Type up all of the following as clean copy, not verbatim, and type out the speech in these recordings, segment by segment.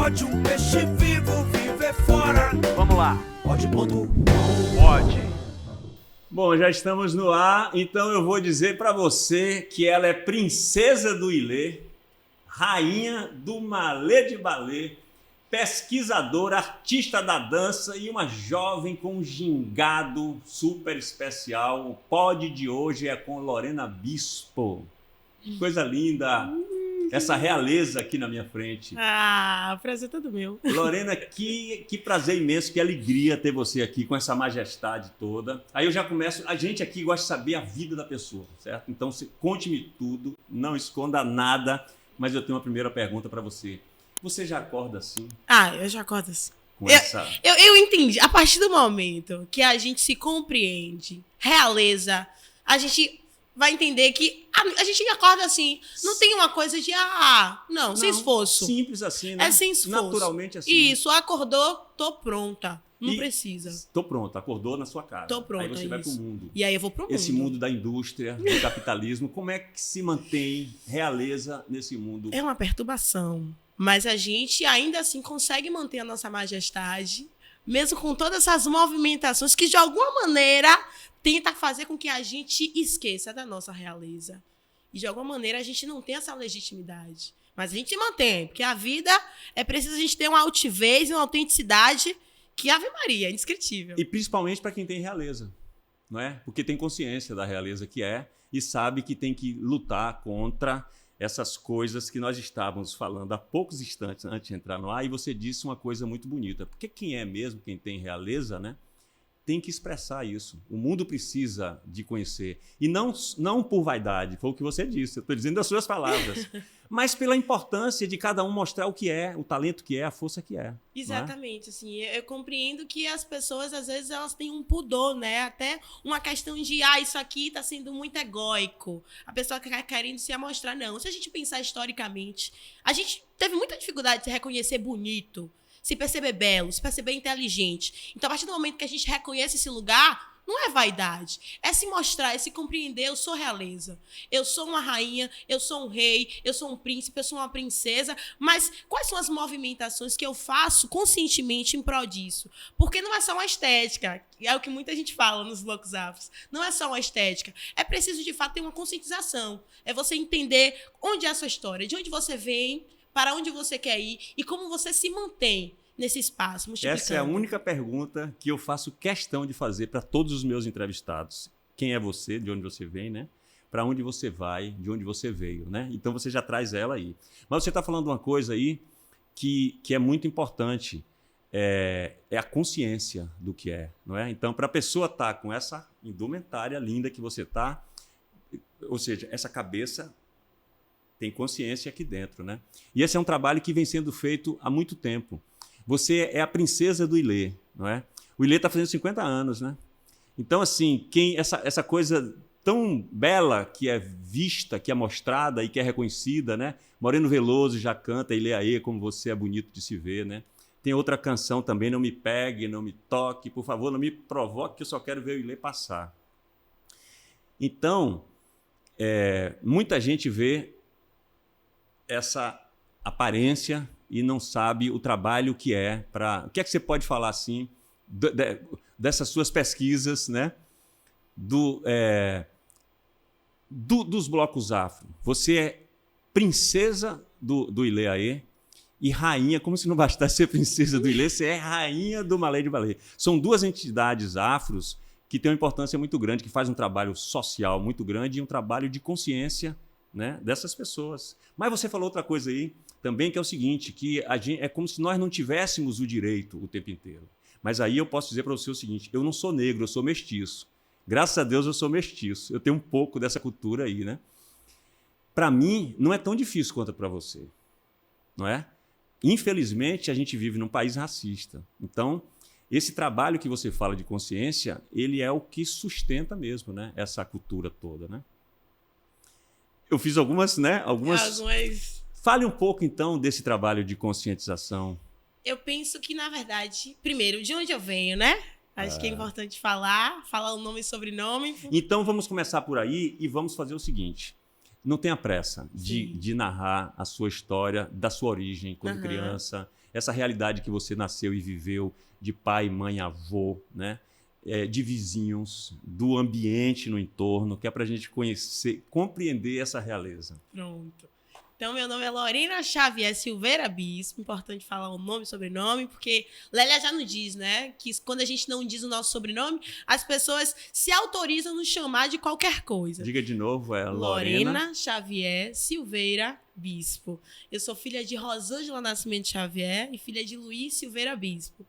pode um peixe vivo viver fora? Vamos lá. Pode. Bom, já estamos no ar, então eu vou dizer para você que ela é princesa do Ilê, rainha do Malê de Balê, pesquisadora, artista da dança e uma jovem com um gingado super especial. O pod de hoje é com Lorena Bispo. Coisa linda! Essa realeza aqui na minha frente. Ah, o prazer é todo meu. Lorena, que prazer imenso, que alegria ter você aqui com essa majestade toda. Aí eu já começo, a gente aqui gosta de saber a vida da pessoa, certo? Então conte-me tudo, não esconda nada, mas eu tenho uma primeira pergunta para você. Você já acorda assim? Ah, eu já acordo assim. Eu entendi. A partir do momento que a gente se compreende, realeza, a gente vai entender que a gente acorda assim. Não tem uma coisa de, não, sem esforço. Simples assim, né? É sem esforço. Naturalmente assim. Isso, acordou, tô pronta. Não precisa. Tô pronta, acordou na sua casa. Tô pronta, aí você vai pro mundo. E aí eu vou pro mundo. Esse mundo da indústria, do capitalismo, como é que se mantém realeza nesse mundo? É uma perturbação. Mas a gente ainda assim consegue manter a nossa majestade, mesmo com todas essas movimentações que de alguma maneira tenta fazer com que a gente esqueça da nossa realeza. E de alguma maneira a gente não tem essa legitimidade. Mas a gente mantém, porque a vida é preciso a gente ter uma altivez e uma autenticidade que Ave Maria, é indescritível. E principalmente para quem tem realeza, não é? Porque tem consciência da realeza que é e sabe que tem que lutar contra essas coisas que nós estávamos falando há poucos instantes antes de entrar no ar, e você disse uma coisa muito bonita. Porque quem é mesmo, quem tem realeza, né, tem que expressar isso. O mundo precisa de conhecer. E não por vaidade, foi o que você disse, eu estou dizendo as suas palavras, mas pela importância de cada um mostrar o que é, o talento que é, a força que é. Exatamente, assim, eu compreendo que as pessoas, às vezes, elas têm um pudor, né? Até uma questão de, isso aqui tá sendo muito egóico. A pessoa querendo se amostrar. Não, se a gente pensar historicamente, a gente teve muita dificuldade de se reconhecer bonito, se perceber belo, se perceber inteligente. Então, a partir do momento que a gente reconhece esse lugar, não é vaidade, é se mostrar, é se compreender. Eu sou realeza, eu sou uma rainha, eu sou um rei, eu sou um príncipe, eu sou uma princesa, mas quais são as movimentações que eu faço conscientemente em prol disso? Porque não é só uma estética, é o que muita gente fala nos Loucos Afros, não é só uma estética, é preciso de fato ter uma conscientização, é você entender onde é a sua história, de onde você vem, para onde você quer ir e como você se mantém nesse espaço, multiplicando. Essa é a única pergunta que eu faço questão de fazer para todos os meus entrevistados. Quem é você, de onde você vem, né? Para onde você vai, de onde você veio, né? Então você já traz ela aí. Mas você está falando uma coisa aí que é muito importante, é a consciência do que é, não é? Então, para a pessoa estar com essa indumentária linda que você está, ou seja, essa cabeça tem consciência aqui dentro, né? E esse é um trabalho que vem sendo feito há muito tempo. Você é a princesa do Ilê, não é? O Ilê está fazendo 50 anos, né? Então, assim, essa coisa tão bela que é vista, que é mostrada e que é reconhecida, né? Moreno Veloso já canta Ilê Aê, como você é bonito de se ver, né? Tem outra canção também, Não Me Pegue, Não Me Toque, por favor, não me provoque, que eu só quero ver o Ilê passar. Então, muita gente vê essa aparência e não sabe o trabalho que é para... O que é que você pode falar, assim, dessas suas pesquisas, né? Dos blocos afro. Você é princesa do Ilê Aê e rainha, como se não bastasse ser princesa do Ilê, você é rainha do Malê de Balê. São duas entidades afros que têm uma importância muito grande, que fazem um trabalho social muito grande e um trabalho de consciência, né, dessas pessoas. Mas você falou outra coisa aí também, que é o seguinte, que é como se nós não tivéssemos o direito o tempo inteiro. Mas aí eu posso dizer para você o seguinte, eu não sou negro, eu sou mestiço. Graças a Deus eu sou mestiço. Eu tenho um pouco dessa cultura aí, né? Para mim, não é tão difícil quanto para você, não é? Infelizmente, a gente vive num país racista. Então, esse trabalho que você fala de consciência, ele é o que sustenta mesmo, né, essa cultura toda, né? Eu fiz algumas. Fale um pouco, então, desse trabalho de conscientização. Eu penso que, na verdade, primeiro, de onde eu venho, né? Acho que é importante falar o nome e sobrenome. Então, vamos começar por aí e vamos fazer o seguinte. Não tenha pressa Sim. de narrar a sua história da sua origem quando criança, essa realidade que você nasceu e viveu de pai, mãe, avô, né? De vizinhos, do ambiente no entorno, que é para a gente conhecer, compreender essa realeza. Pronto. Então, meu nome é Lorena Xavier Silveira Bispo. Importante falar o nome e sobrenome, porque Lélia já nos diz, né? Que quando a gente não diz o nosso sobrenome, as pessoas se autorizam a nos chamar de qualquer coisa. Diga de novo, Lorena Xavier Silveira Bispo. Eu sou filha de Rosângela Nascimento Xavier e filha de Luiz Silveira Bispo.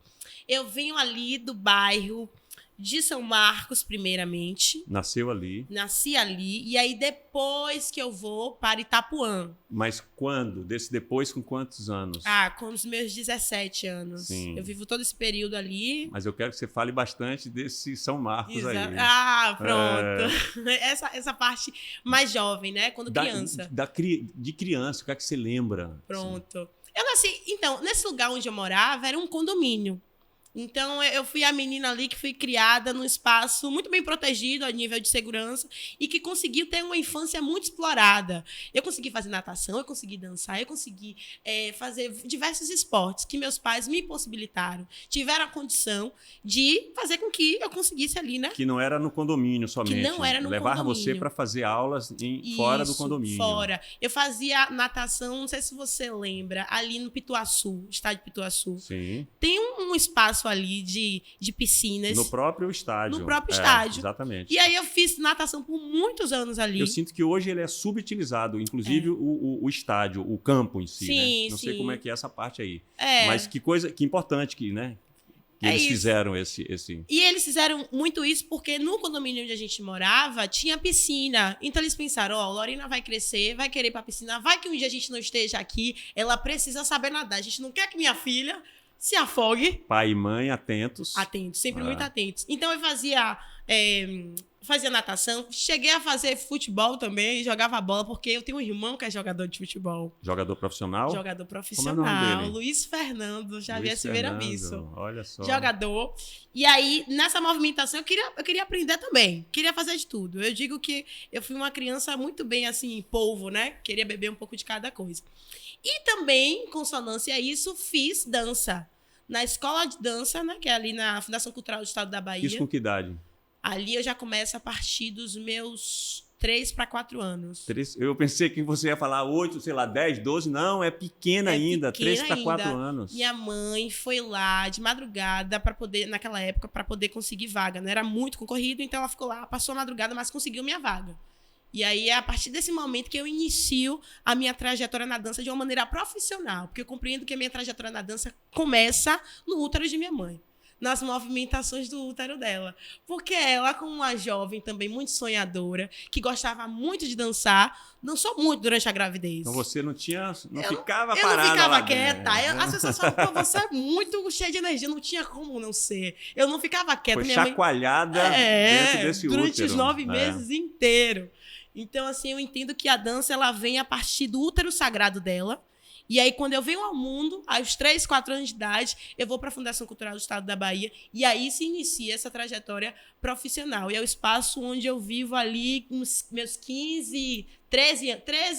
Eu venho ali do bairro de São Marcos, primeiramente. Nasceu ali. Nasci ali. E aí, depois que eu vou para Itapuã. Mas quando? Desse depois, com quantos anos? Com os meus 17 anos. Sim. Eu vivo todo esse período ali. Mas eu quero que você fale bastante desse São Marcos aí. Pronto. Essa parte mais jovem, né? Quando criança. De criança, o que é que você lembra? Pronto. Eu nasci... Então, nesse lugar onde eu morava, era um condomínio. Então, eu fui a menina ali que fui criada num espaço muito bem protegido a nível de segurança e que conseguiu ter uma infância muito explorada. Eu consegui fazer natação, eu consegui dançar, eu consegui fazer diversos esportes que meus pais me possibilitaram. Tiveram a condição de fazer com que eu conseguisse ali, né? Que não era no condomínio somente. Que não era no Levar condomínio. você para fazer aulas fora do condomínio. Fora. Eu fazia natação, não sei se você lembra, ali no Pituaçu, estádio Pituaçu. Sim. Tem um espaço ali de piscinas. No próprio estádio. No próprio estádio. Exatamente. E aí eu fiz natação por muitos anos ali. Eu sinto que hoje ele é subutilizado, inclusive o estádio, o campo em si, Sim, né? Não sei como é que é essa parte aí. É. Mas que coisa, que importante que, né? Que eles isso. fizeram esse... E eles fizeram muito isso porque no condomínio onde a gente morava tinha piscina. Então eles pensaram, Lorena vai crescer, vai querer ir pra piscina, vai que um dia a gente não esteja aqui, ela precisa saber nadar. A gente não quer que minha filha se afogue. Pai e mãe atentos. Atentos, sempre muito atentos. Então eu fazia natação, cheguei a fazer futebol também, jogava bola, porque eu tenho um irmão que é jogador de futebol. Jogador profissional? Jogador profissional. Como é o nome dele? Luiz Fernando Xavier Luiz Silveira Fernando, Bispo. Olha só. Jogador. E aí, nessa movimentação, eu queria aprender também. Queria fazer de tudo. Eu digo que eu fui uma criança muito bem, assim, polvo, né? Queria beber um pouco de cada coisa. E também, em consonância a isso, fiz dança. Na escola de dança, né? Que é ali na Fundação Cultural do Estado da Bahia. Isso com que idade? Ali eu já começo a partir dos meus 3 para 4 anos. Eu pensei que você ia falar 8, sei lá, 10, 12. Não, é pequena ainda. 3 para 4 anos. Minha mãe foi lá de madrugada para poder, naquela época, para poder conseguir vaga. Né? Era muito concorrido, então ela ficou lá, passou a madrugada, mas conseguiu minha vaga. E aí é a partir desse momento que eu inicio a minha trajetória na dança de uma maneira profissional. Porque eu compreendo que a minha trajetória na dança começa no útero de minha mãe. Nas movimentações do útero dela. Porque ela, como uma jovem também muito sonhadora, que gostava muito de dançar, dançou muito durante a gravidez. Então você não ficava parada. parada. Eu não ficava lá quieta. dentro. As pessoas falam, pô, você é muito cheia de energia, não tinha como não ser. Eu não ficava quieta. Foi chacoalhada dentro desse durante útero. Os 9 meses inteiros. Então, assim, eu entendo que a dança, ela vem a partir do útero sagrado dela. E aí, quando eu venho ao mundo, aos 3, 4 anos de idade, eu vou para a Fundação Cultural do Estado da Bahia. E aí se inicia essa trajetória profissional. E é o espaço onde eu vivo ali uns meus 13,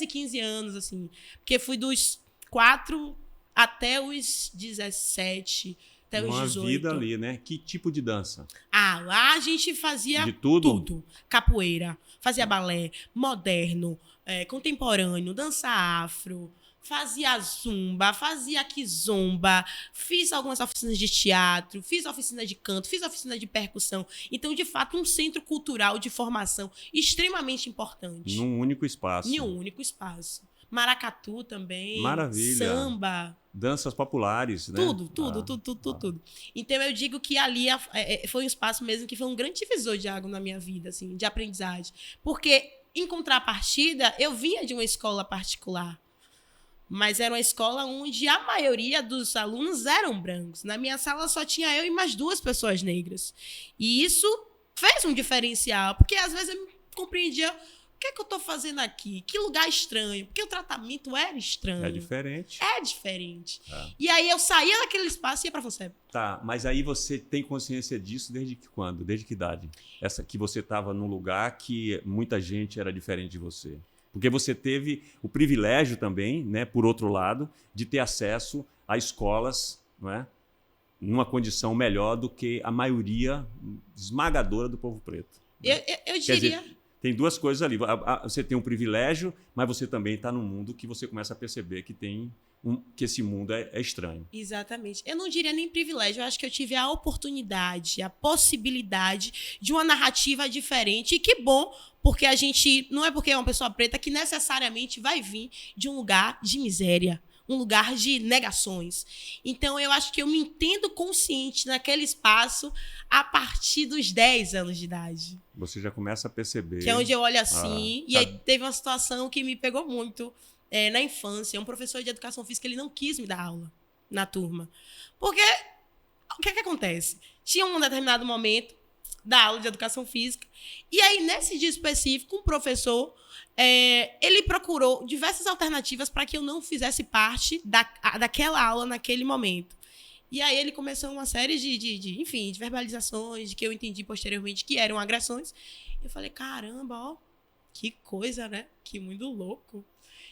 15 anos, assim. Porque fui dos 4 até os 17, até os 18. Uma vida ali, né? Que tipo de dança? Lá a gente fazia de tudo? Tudo. Capoeira, fazia balé, moderno, contemporâneo, dança afro, fazia zumba, fazia kizomba, fiz algumas oficinas de teatro, fiz oficina de canto, fiz oficina de percussão. Então, de fato, um centro cultural de formação extremamente importante. Num único espaço. Em um único espaço. Maracatu também. Maravilha. Samba. Danças populares, né? Tudo. Então, eu digo que ali foi um espaço mesmo que foi um grande divisor de água na minha vida, assim, de aprendizagem. Porque, em contrapartida, eu vinha de uma escola particular. Mas era uma escola onde a maioria dos alunos eram brancos. Na minha sala só tinha eu e mais 2 pessoas negras. E isso fez um diferencial, porque às vezes eu me compreendia... O que é que eu estou fazendo aqui? Que lugar estranho. Porque o tratamento era estranho. É diferente. É diferente. E aí eu saía daquele espaço e ia para você. Tá, mas aí você tem consciência disso desde que quando? Desde que idade? Essa que você estava num lugar que muita gente era diferente de você. Porque você teve o privilégio também, né, por outro lado, de ter acesso a escolas, não é, numa condição melhor do que a maioria esmagadora do povo preto. Né? Eu Quer diria... dizer, tem duas coisas ali. Você tem um privilégio, mas você também está num mundo que você começa a perceber que que esse mundo é estranho. Exatamente. Eu não diria nem privilégio, eu acho que eu tive a oportunidade, a possibilidade de uma narrativa diferente. E que bom, porque a gente não é porque é uma pessoa preta que necessariamente vai vir de um lugar de miséria, um lugar de negações. Então, eu acho que eu me entendo consciente naquele espaço a partir dos 10 anos de idade. Você já começa a perceber... Que é onde eu olho assim, e aí teve uma situação que me pegou muito na infância. Um professor de educação física, ele não quis me dar aula na turma. Porque, o que acontece? Tinha um determinado momento da aula de educação física, e aí, nesse dia específico, um professor... ele procurou diversas alternativas para que eu não fizesse parte daquela aula naquele momento. E aí ele começou uma série de verbalizações, de que eu entendi posteriormente que eram agressões. Eu falei, caramba, ó, que coisa, né? Que muito louco.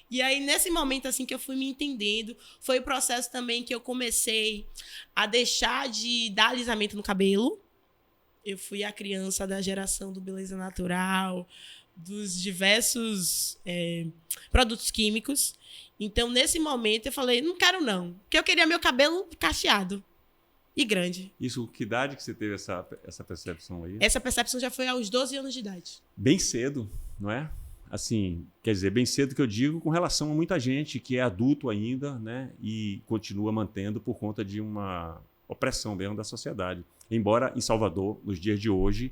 E aí, nesse momento, assim, que eu fui me entendendo, foi o processo também que eu comecei a deixar de dar alisamento no cabelo. Eu fui a criança da geração do beleza natural, dos diversos produtos químicos. Então, nesse momento, eu falei, não quero não, porque eu queria meu cabelo cacheado e grande. Isso, que idade que você teve essa percepção aí? Essa percepção já foi aos 12 anos de idade. Bem cedo, não é? Assim, quer dizer, bem cedo que eu digo com relação a muita gente que é adulto ainda, né, e continua mantendo por conta de uma opressão mesmo da sociedade. Embora em Salvador, nos dias de hoje,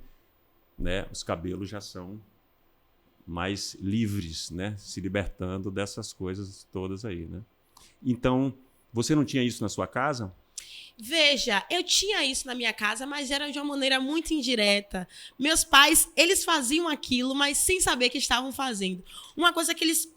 né, os cabelos já são mais livres, né, se libertando dessas coisas todas aí, né? Então, você não tinha isso na sua casa? Veja, eu tinha isso na minha casa, mas era de uma maneira muito indireta. Meus pais, eles faziam aquilo, mas sem saber que estavam fazendo. Uma coisa que eles,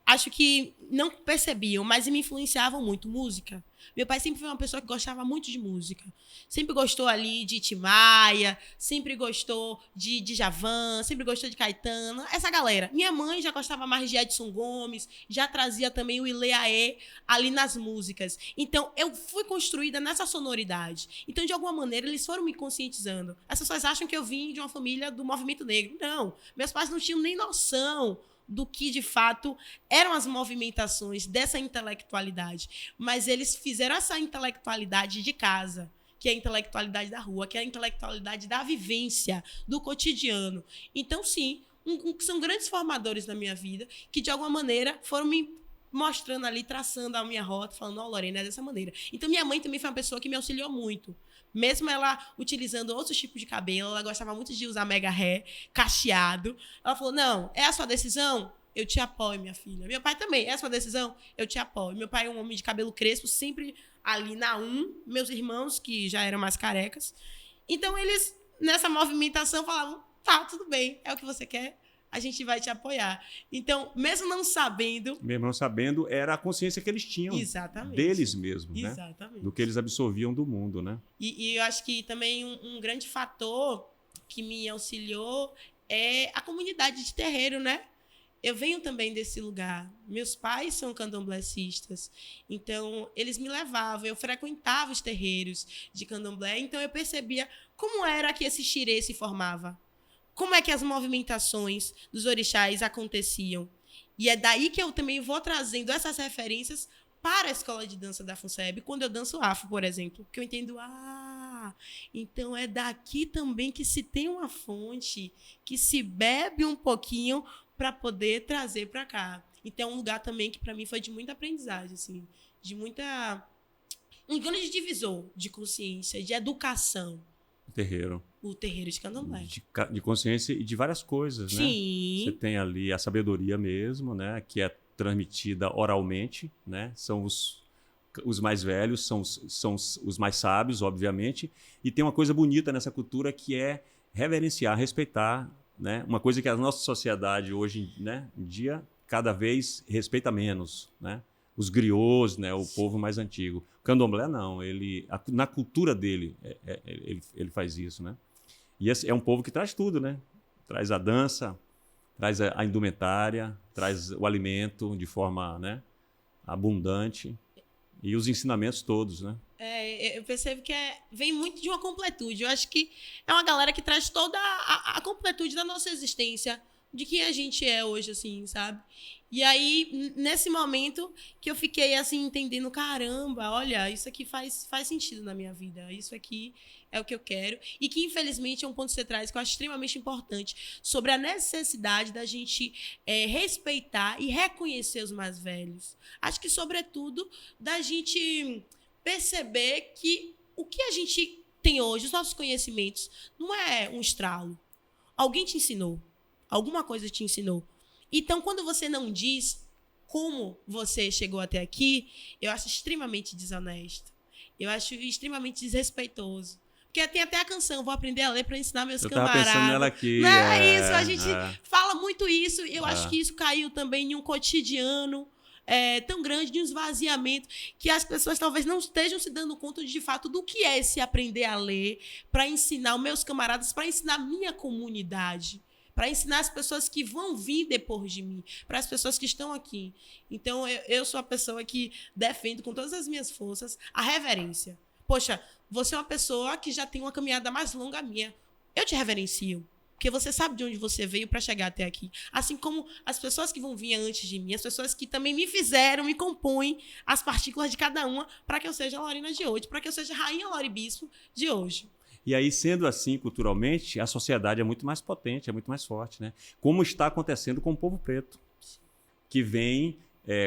acho que não percebiam, mas me influenciavam muito, música. Meu pai sempre foi uma pessoa que gostava muito de música. Sempre gostou ali de Tim Maia, sempre gostou de Djavan, sempre gostou de Caetano, essa galera. Minha mãe já gostava mais de Edson Gomes, já trazia também o Ilê Aê ali nas músicas. Então, eu fui construída nessa sonoridade. Então, de alguma maneira, eles foram me conscientizando. As pessoas acham que eu vim de uma família do movimento negro. Não, meus pais não tinham nem noção do que, de fato, eram as movimentações dessa intelectualidade. Mas eles fizeram essa intelectualidade de casa, que é a intelectualidade da rua, que é a intelectualidade da vivência, do cotidiano. Então, sim, são grandes formadores na minha vida, que, de alguma maneira, foram me mostrando ali, traçando a minha rota, falando, Lorena, é dessa maneira. Então, minha mãe também foi uma pessoa que me auxiliou muito. Mesmo ela utilizando outros tipos de cabelo, ela gostava muito de usar mega hair, cacheado. Ela falou, não, é a sua decisão? Eu te apoio, minha filha. Meu pai também, é a sua decisão? Eu te apoio. Meu pai é um homem de cabelo crespo, sempre ali na meus irmãos, que já eram mais carecas. Então, eles, nessa movimentação, falavam, tá, tudo bem, é o que você quer, a gente vai te apoiar. Então, mesmo não sabendo... Mesmo não sabendo, era a consciência que eles tinham. Exatamente. Deles mesmos, né? Exatamente. Do que eles absorviam do mundo, né? E eu acho que também um grande fator que me auxiliou é a comunidade de terreiro, né? Eu venho também desse lugar. Meus pais são candomblecistas. Então, eles me levavam. Eu frequentava os terreiros de candomblé. Então, eu percebia como era que esse xirê se formava. Como é que as movimentações dos orixás aconteciam. E é daí que eu também vou trazendo essas referências para a escola de dança da FUNSEB, quando eu danço afro, por exemplo. Porque eu entendo, então é daqui também que se tem uma fonte, que se bebe um pouquinho para poder trazer para cá. Então é um lugar também que para mim foi de muita aprendizagem, assim, de muita... um grande divisor de consciência, de educação. Terreiro. O terreiro de candomblé. De consciência e de várias coisas, né? Sim. Você tem ali a sabedoria mesmo, né? Que é transmitida oralmente, né? São os mais velhos, são os mais sábios, obviamente. E tem uma coisa bonita nessa cultura que é reverenciar, respeitar, né? Uma coisa que a nossa sociedade hoje, né, em dia cada vez respeita menos, né? Os griots, né, o povo mais antigo. O candomblé não, na cultura dele ele faz isso, né? E é um povo que traz tudo, né? Traz a dança, traz a indumentária, traz o alimento de forma, né, abundante e os ensinamentos todos, né? Eu percebo que vem muito de uma completude. Eu acho que é uma galera que traz toda a completude da nossa existência, de quem a gente é hoje, assim, sabe? E aí, nesse momento que eu fiquei, assim, entendendo, caramba, olha, isso aqui faz sentido na minha vida. Isso aqui é o que eu quero. E que, infelizmente, é um ponto que você traz que eu acho extremamente importante, sobre a necessidade da gente respeitar e reconhecer os mais velhos. Acho que, sobretudo, da gente perceber que o que a gente tem hoje, os nossos conhecimentos, não é um estralo. Alguém te ensinou. Alguma coisa te ensinou. Então, quando você não diz como você chegou até aqui, eu acho extremamente desonesto. Eu acho extremamente desrespeitoso. Porque tem até a canção, vou aprender a ler para ensinar meus camaradas. Eu tava pensando nela aqui. Não é isso, a gente fala muito isso. Eu acho que isso caiu também em um cotidiano tão grande, de um esvaziamento, que as pessoas talvez não estejam se dando conta de fato do que é esse aprender a ler para ensinar os meus camaradas, para ensinar a minha comunidade, para ensinar as pessoas que vão vir depois de mim, para as pessoas que estão aqui. Então, eu sou a pessoa que defendo com todas as minhas forças a reverência. Poxa, você é uma pessoa que já tem uma caminhada mais longa minha. Eu te reverencio, porque você sabe de onde você veio para chegar até aqui. Assim como as pessoas que vão vir antes de mim, as pessoas que também me fizeram, me compõem as partículas de cada uma para que eu seja a Lorena de hoje, para que eu seja a Rainha Lori Bispo de hoje. E aí, sendo assim, culturalmente, a sociedade é muito mais potente, é muito mais forte, né? Como está acontecendo com o povo preto, que vem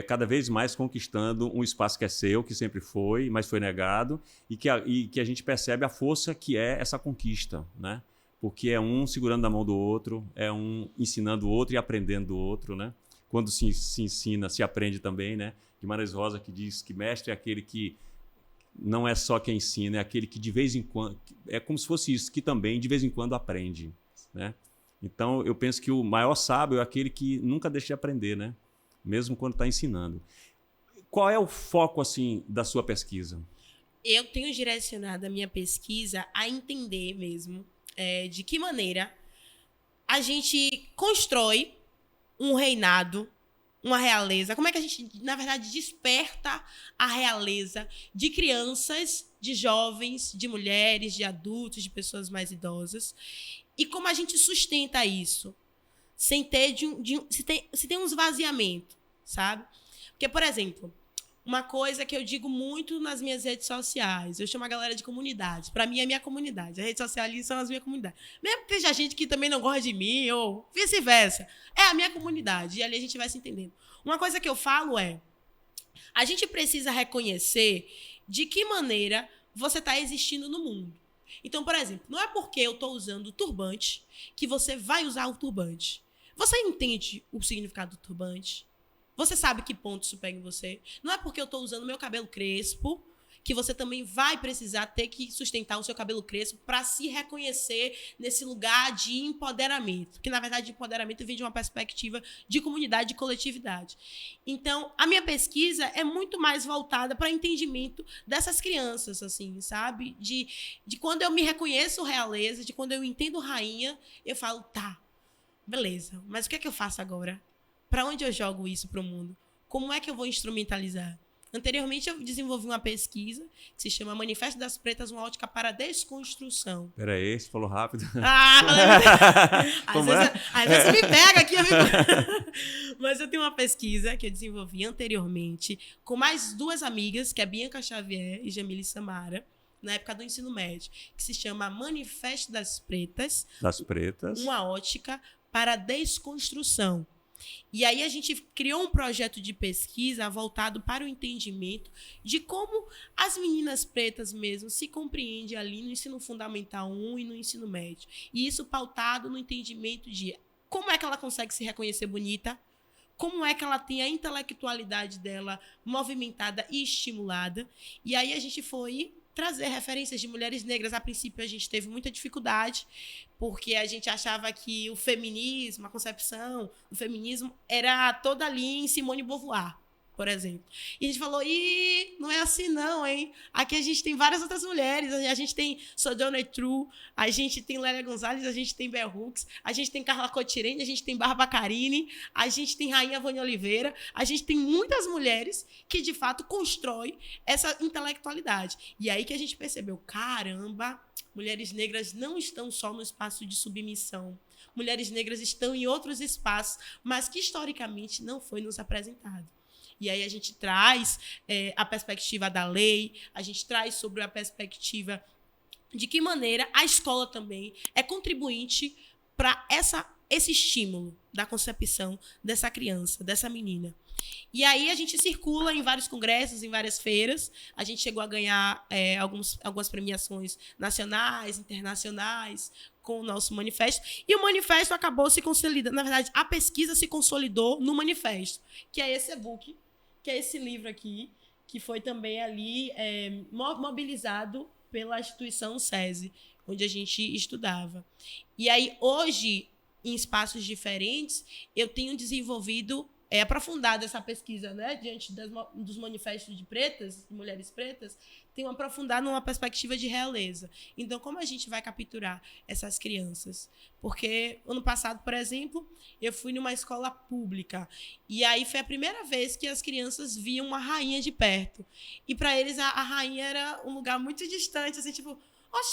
cada vez mais conquistando um espaço que é seu, que sempre foi, mas foi negado, e que a gente percebe a força que é essa conquista, né? Porque é um segurando na mão do outro, é um ensinando o outro e aprendendo do outro, né? Quando se ensina, se aprende também, né? Guimarães Rosa que diz que mestre é aquele que não é só quem ensina, é aquele que de vez em quando... É como se fosse isso, que também de vez em quando aprende, né? Então, eu penso que o maior sábio é aquele que nunca deixa de aprender, né? Mesmo quando está ensinando. Qual é o foco, assim, da sua pesquisa? Eu tenho direcionado a minha pesquisa a entender mesmo de que maneira a gente constrói um reinado, uma realeza. Como é que a gente, na verdade, desperta a realeza de crianças, de jovens, de mulheres, de adultos, de pessoas mais idosas. E como a gente sustenta isso sem ter se tem um esvaziamento, sabe? Porque, por exemplo, uma coisa que eu digo muito nas minhas redes sociais, eu chamo a galera de comunidades. Para mim, é minha comunidade. As redes sociais ali são as minhas comunidades. Mesmo que seja gente que também não gosta de mim, ou vice-versa. É a minha comunidade. E ali a gente vai se entendendo. Uma coisa que eu falo a gente precisa reconhecer de que maneira você está existindo no mundo. Então, por exemplo, não é porque eu estou usando o turbante que você vai usar o turbante. Você entende o significado do turbante? Você sabe que ponto isso pega em você? Não é porque eu estou usando meu cabelo crespo que você também vai precisar ter que sustentar o seu cabelo crespo para se reconhecer nesse lugar de empoderamento. Que, na verdade, empoderamento vem de uma perspectiva de comunidade, de coletividade. Então, a minha pesquisa é muito mais voltada para entendimento dessas crianças, assim, sabe? De quando eu me reconheço realeza, de quando eu entendo rainha, eu falo, tá, beleza, mas o que é que eu faço agora? Para onde eu jogo isso para o mundo? Como é que eu vou instrumentalizar? Anteriormente, eu desenvolvi uma pesquisa que se chama Manifesto das Pretas, uma ótica para a desconstrução. Peraí, você falou rápido. Às vezes você me pega aqui, amigo. Mas eu tenho uma pesquisa que eu desenvolvi anteriormente com mais duas amigas, que é Bianca Xavier e Jamile Samara, na época do ensino médio, que se chama Manifesto das Pretas. Das Pretas. Uma ótica para a desconstrução. E aí a gente criou um projeto de pesquisa voltado para o entendimento de como as meninas pretas mesmo se compreendem ali no ensino fundamental 1 e no ensino médio. E isso pautado no entendimento de como é que ela consegue se reconhecer bonita, como é que ela tem a intelectualidade dela movimentada e estimulada. E aí a gente foi trazer referências de mulheres negras. A princípio, a gente teve muita dificuldade, porque a gente achava que o feminismo, a concepção do feminismo, era toda ali em Simone de Beauvoir. por exemplo. E a gente falou, não é assim não, hein? Aqui a gente tem várias outras mulheres, a gente tem Sojourner Truth, a gente tem Lélia Gonzalez, a gente tem Bell Hooks, a gente tem Carla Cotirene, a gente tem Bárbara Carini, a gente tem Rainha Vânia Oliveira, a gente tem muitas mulheres que, de fato, constroem essa intelectualidade. E aí que a gente percebeu, caramba, mulheres negras não estão só no espaço de submissão. Mulheres negras estão em outros espaços, mas que, historicamente, não foi nos apresentado. E aí a gente traz a perspectiva da lei, a gente traz sobre a perspectiva de que maneira a escola também é contribuinte para esse estímulo da concepção dessa criança, dessa menina. E aí a gente circula em vários congressos, em várias feiras. A gente chegou a ganhar algumas premiações nacionais, internacionais, com o nosso manifesto. E o manifesto acabou se consolidando. Na verdade, a pesquisa se consolidou no manifesto, que é esse e-book, que é esse livro aqui, que foi também ali mobilizado pela instituição SESI, onde a gente estudava. E aí, hoje, em espaços diferentes, eu tenho desenvolvido, aprofundado essa pesquisa, né, diante dos manifestos de pretas, de mulheres pretas, tenho aprofundado numa perspectiva de realeza. Então, como a gente vai capturar essas crianças? Porque, ano passado, por exemplo, eu fui numa escola pública, e aí foi a primeira vez que as crianças viam uma rainha de perto. E, para eles, a rainha era um lugar muito distante, assim, tipo,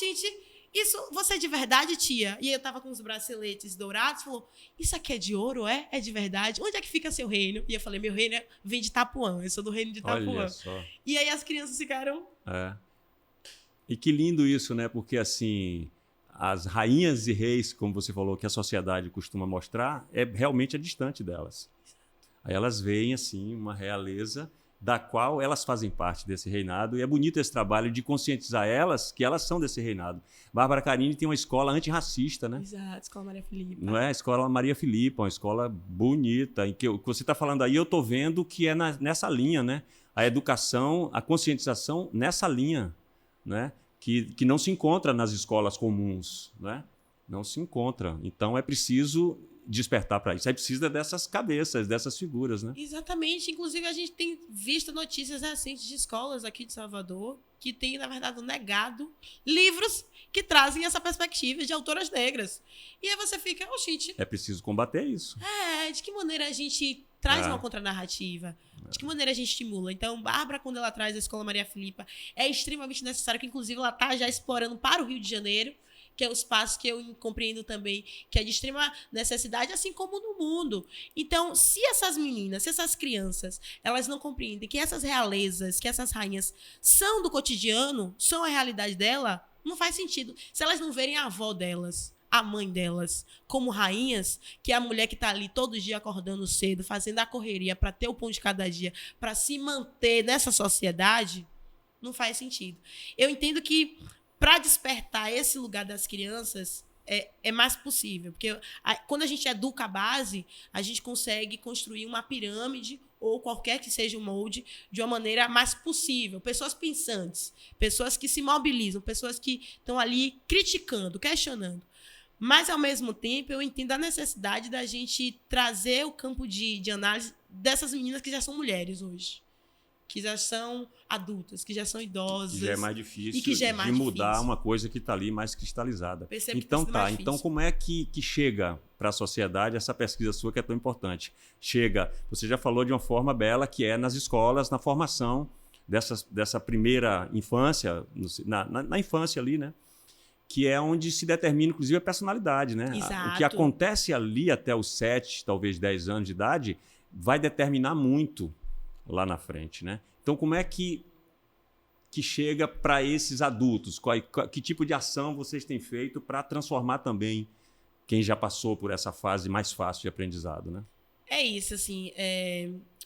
gente... Isso, você é de verdade, tia? E aí eu tava com os braceletes dourados, falou, isso aqui é de ouro, é? É de verdade? Onde é que fica seu reino? E eu falei, meu reino vem de Itapuã, eu sou do reino de Itapuã. Olha só. E aí as crianças ficaram... E que lindo isso, né? Porque, assim, as rainhas e reis, como você falou, que a sociedade costuma mostrar, realmente é distante delas. Aí elas veem, assim, uma realeza da qual elas fazem parte desse reinado, e é bonito esse trabalho de conscientizar elas que elas são desse reinado. Bárbara Carini tem uma escola antirracista, né? Exato, Escola Maria Filipa. Não é? A Escola Maria Filipa, uma escola bonita, em que o que você está falando aí, eu estou vendo que é nessa linha, né? A educação, a conscientização nessa linha, né? Que não se encontra nas escolas comuns, né? Não se encontra. Então, é preciso despertar para isso. Aí precisa dessas cabeças, dessas figuras, né? Exatamente. Inclusive, a gente tem visto notícias recentes de escolas aqui de Salvador que têm, na verdade, negado livros que trazem essa perspectiva de autoras negras. E aí você fica, gente... É preciso combater isso. De que maneira a gente traz uma contranarrativa? De que maneira a gente estimula? Então, Bárbara, quando ela traz a Escola Maria Filipa, é extremamente necessário, que inclusive ela está já explorando para o Rio de Janeiro, que é o espaço que eu compreendo também, que é de extrema necessidade, assim como no mundo. Então, se essas meninas, se essas crianças, elas não compreendem que essas realezas, que essas rainhas são do cotidiano, são a realidade dela, não faz sentido. Se elas não verem a avó delas, a mãe delas, como rainhas, que é a mulher que está ali todo dia acordando cedo, fazendo a correria para ter o pão de cada dia, para se manter nessa sociedade, não faz sentido. Eu entendo que para despertar esse lugar das crianças, é mais possível. Porque quando a gente educa a base, a gente consegue construir uma pirâmide ou qualquer que seja o molde de uma maneira mais possível. Pessoas pensantes, pessoas que se mobilizam, pessoas que estão ali criticando, questionando. Mas, ao mesmo tempo, eu entendo a necessidade da gente trazer o campo de análise dessas meninas que já são mulheres hoje, que já são adultas, que já são idosas. Que já é mais difícil e que já é mais de mudar difícil. Uma coisa que está ali mais cristalizada. Percebo Então que tá, então como é que chega para a sociedade essa pesquisa sua que é tão importante? Chega, você já falou de uma forma bela, que é nas escolas, na formação dessa primeira infância, na infância ali, né? Que é onde se determina, inclusive, a personalidade, né? Exato. O que acontece ali até os 7, talvez 10 anos de idade, vai determinar muito lá na frente, né? Então, como é que chega para esses adultos? Que tipo de ação vocês têm feito para transformar também quem já passou por essa fase mais fácil de aprendizado, né? É isso, assim.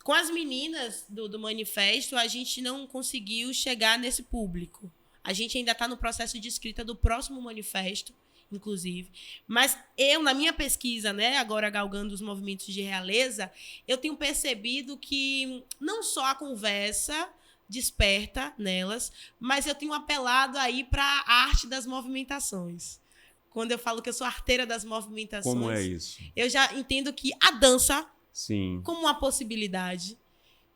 Com as meninas do manifesto, a gente não conseguiu chegar nesse público. A gente ainda está no processo de escrita do próximo manifesto, inclusive. Mas eu, na minha pesquisa, né, agora galgando os movimentos de realeza, eu tenho percebido que não só a conversa desperta nelas, mas eu tenho apelado aí para a arte das movimentações. Quando eu falo que eu sou arteira das movimentações... Como é isso? Eu já entendo que a dança, sim, como uma possibilidade,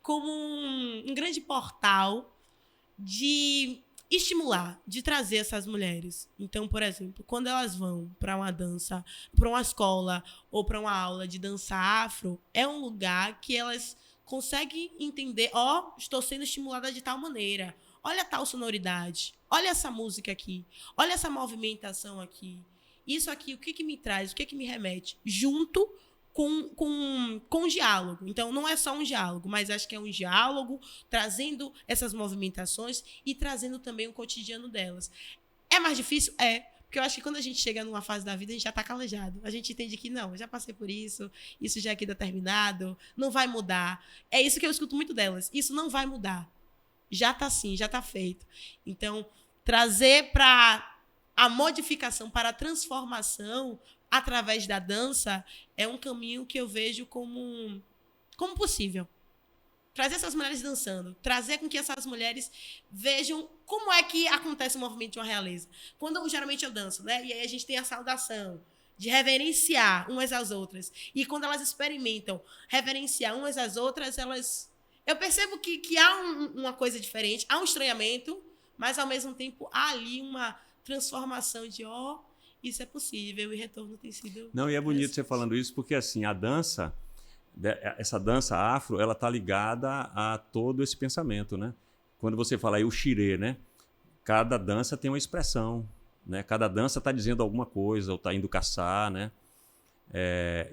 como um grande portal de estimular, de trazer essas mulheres. Então, por exemplo, quando elas vão para uma dança, para uma escola ou para uma aula de dança afro, é um lugar que elas conseguem entender, estou sendo estimulada de tal maneira. Olha tal sonoridade. Olha essa música aqui. Olha essa movimentação aqui. Isso aqui, o que me traz? O que me remete? Junto com um diálogo. Então, não é só um diálogo, mas acho que é um diálogo trazendo essas movimentações e trazendo também o cotidiano delas. É mais difícil? É. Porque eu acho que quando a gente chega numa fase da vida, a gente já está calejado. A gente entende que, não, eu já passei por isso já é aqui determinado, não vai mudar. É isso que eu escuto muito delas. Isso não vai mudar. Já está assim, já está feito. Então, trazer para a modificação, para a transformação através da dança é um caminho que eu vejo como possível. Trazer essas mulheres dançando, trazer com que essas mulheres vejam como é que acontece o movimento de uma realeza. Quando geralmente eu danço, né? E aí a gente tem a saudação de reverenciar umas às outras. E quando elas experimentam reverenciar umas às outras, eu percebo que há uma coisa diferente, há um estranhamento, mas ao mesmo tempo há ali uma transformação de isso é possível, e o retorno tem sido... Não, e é bonito você falando isso, porque assim, a dança, essa dança afro, ela está ligada a todo esse pensamento, né? Quando você fala aí o xirê, né? Cada dança tem uma expressão, né? Cada dança está dizendo alguma coisa, ou está indo caçar, né?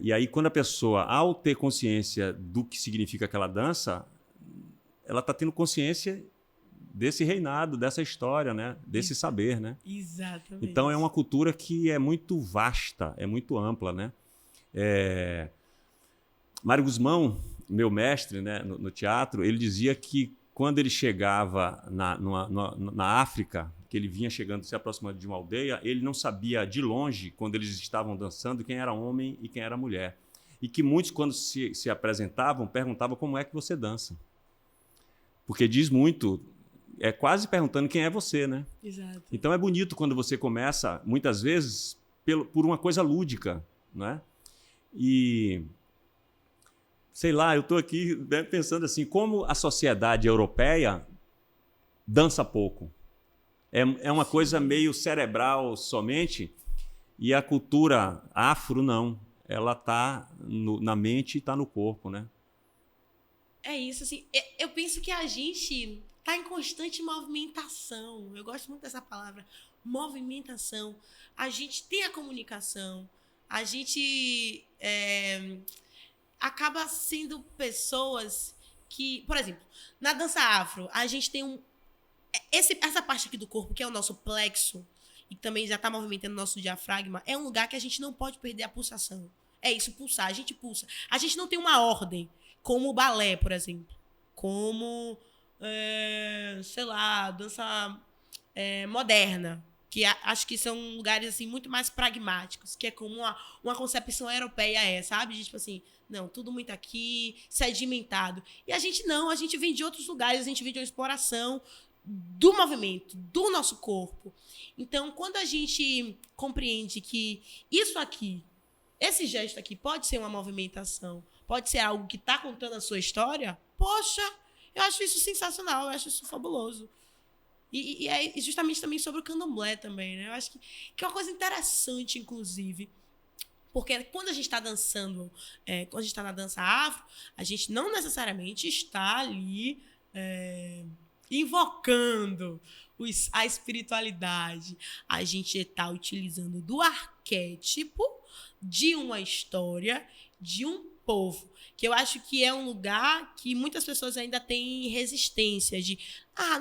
E aí, quando a pessoa, ao ter consciência do que significa aquela dança, ela está tendo consciência desse reinado, dessa história, né? Desse saber, né? Exatamente. Então, é uma cultura que é muito vasta, é muito ampla, né? Mário Guzmão, meu mestre, né, no teatro, ele dizia que quando ele chegava na África, que ele vinha chegando, se aproximando de uma aldeia, ele não sabia de longe, quando eles estavam dançando, quem era homem e quem era mulher. E que muitos, quando se apresentavam, perguntavam como é que você dança. Porque diz muito, é quase perguntando quem é você, né? Exato. Então é bonito quando você começa, muitas vezes, por uma coisa lúdica, né? E... sei lá, eu estou aqui, né, pensando assim, como a sociedade europeia dança pouco. É uma coisa meio cerebral somente, e a cultura afro não. Ela está na mente e está no corpo, né? É isso, assim, eu penso que a gente está em constante movimentação. Eu gosto muito dessa palavra, movimentação. A gente tem a comunicação, a gente... acaba sendo pessoas que... Por exemplo, na dança afro, a gente tem essa parte aqui do corpo, que é o nosso plexo, e também já está movimentando o nosso diafragma, é um lugar que a gente não pode perder a pulsação. É isso, pulsar. A gente pulsa. A gente não tem uma ordem, como o balé, por exemplo. Como, sei lá, dança moderna. Que acho que são lugares assim, muito mais pragmáticos, que é como uma concepção europeia sabe? De, tipo assim, não, tudo muito aqui, sedimentado. E a gente não, a gente vem de outros lugares, a gente vem de uma exploração do movimento, do nosso corpo. Então, quando a gente compreende que isso aqui, esse gesto aqui pode ser uma movimentação, pode ser algo que está contando a sua história, poxa, eu acho isso sensacional, eu acho isso fabuloso. E é justamente também sobre o candomblé também, né? Eu acho que é uma coisa interessante, inclusive, porque quando a gente está dançando, quando a gente está na dança afro, a gente não necessariamente está ali invocando a espiritualidade. A gente está utilizando do arquétipo de uma história, de um povo, que eu acho que é um lugar que muitas pessoas ainda têm resistência de,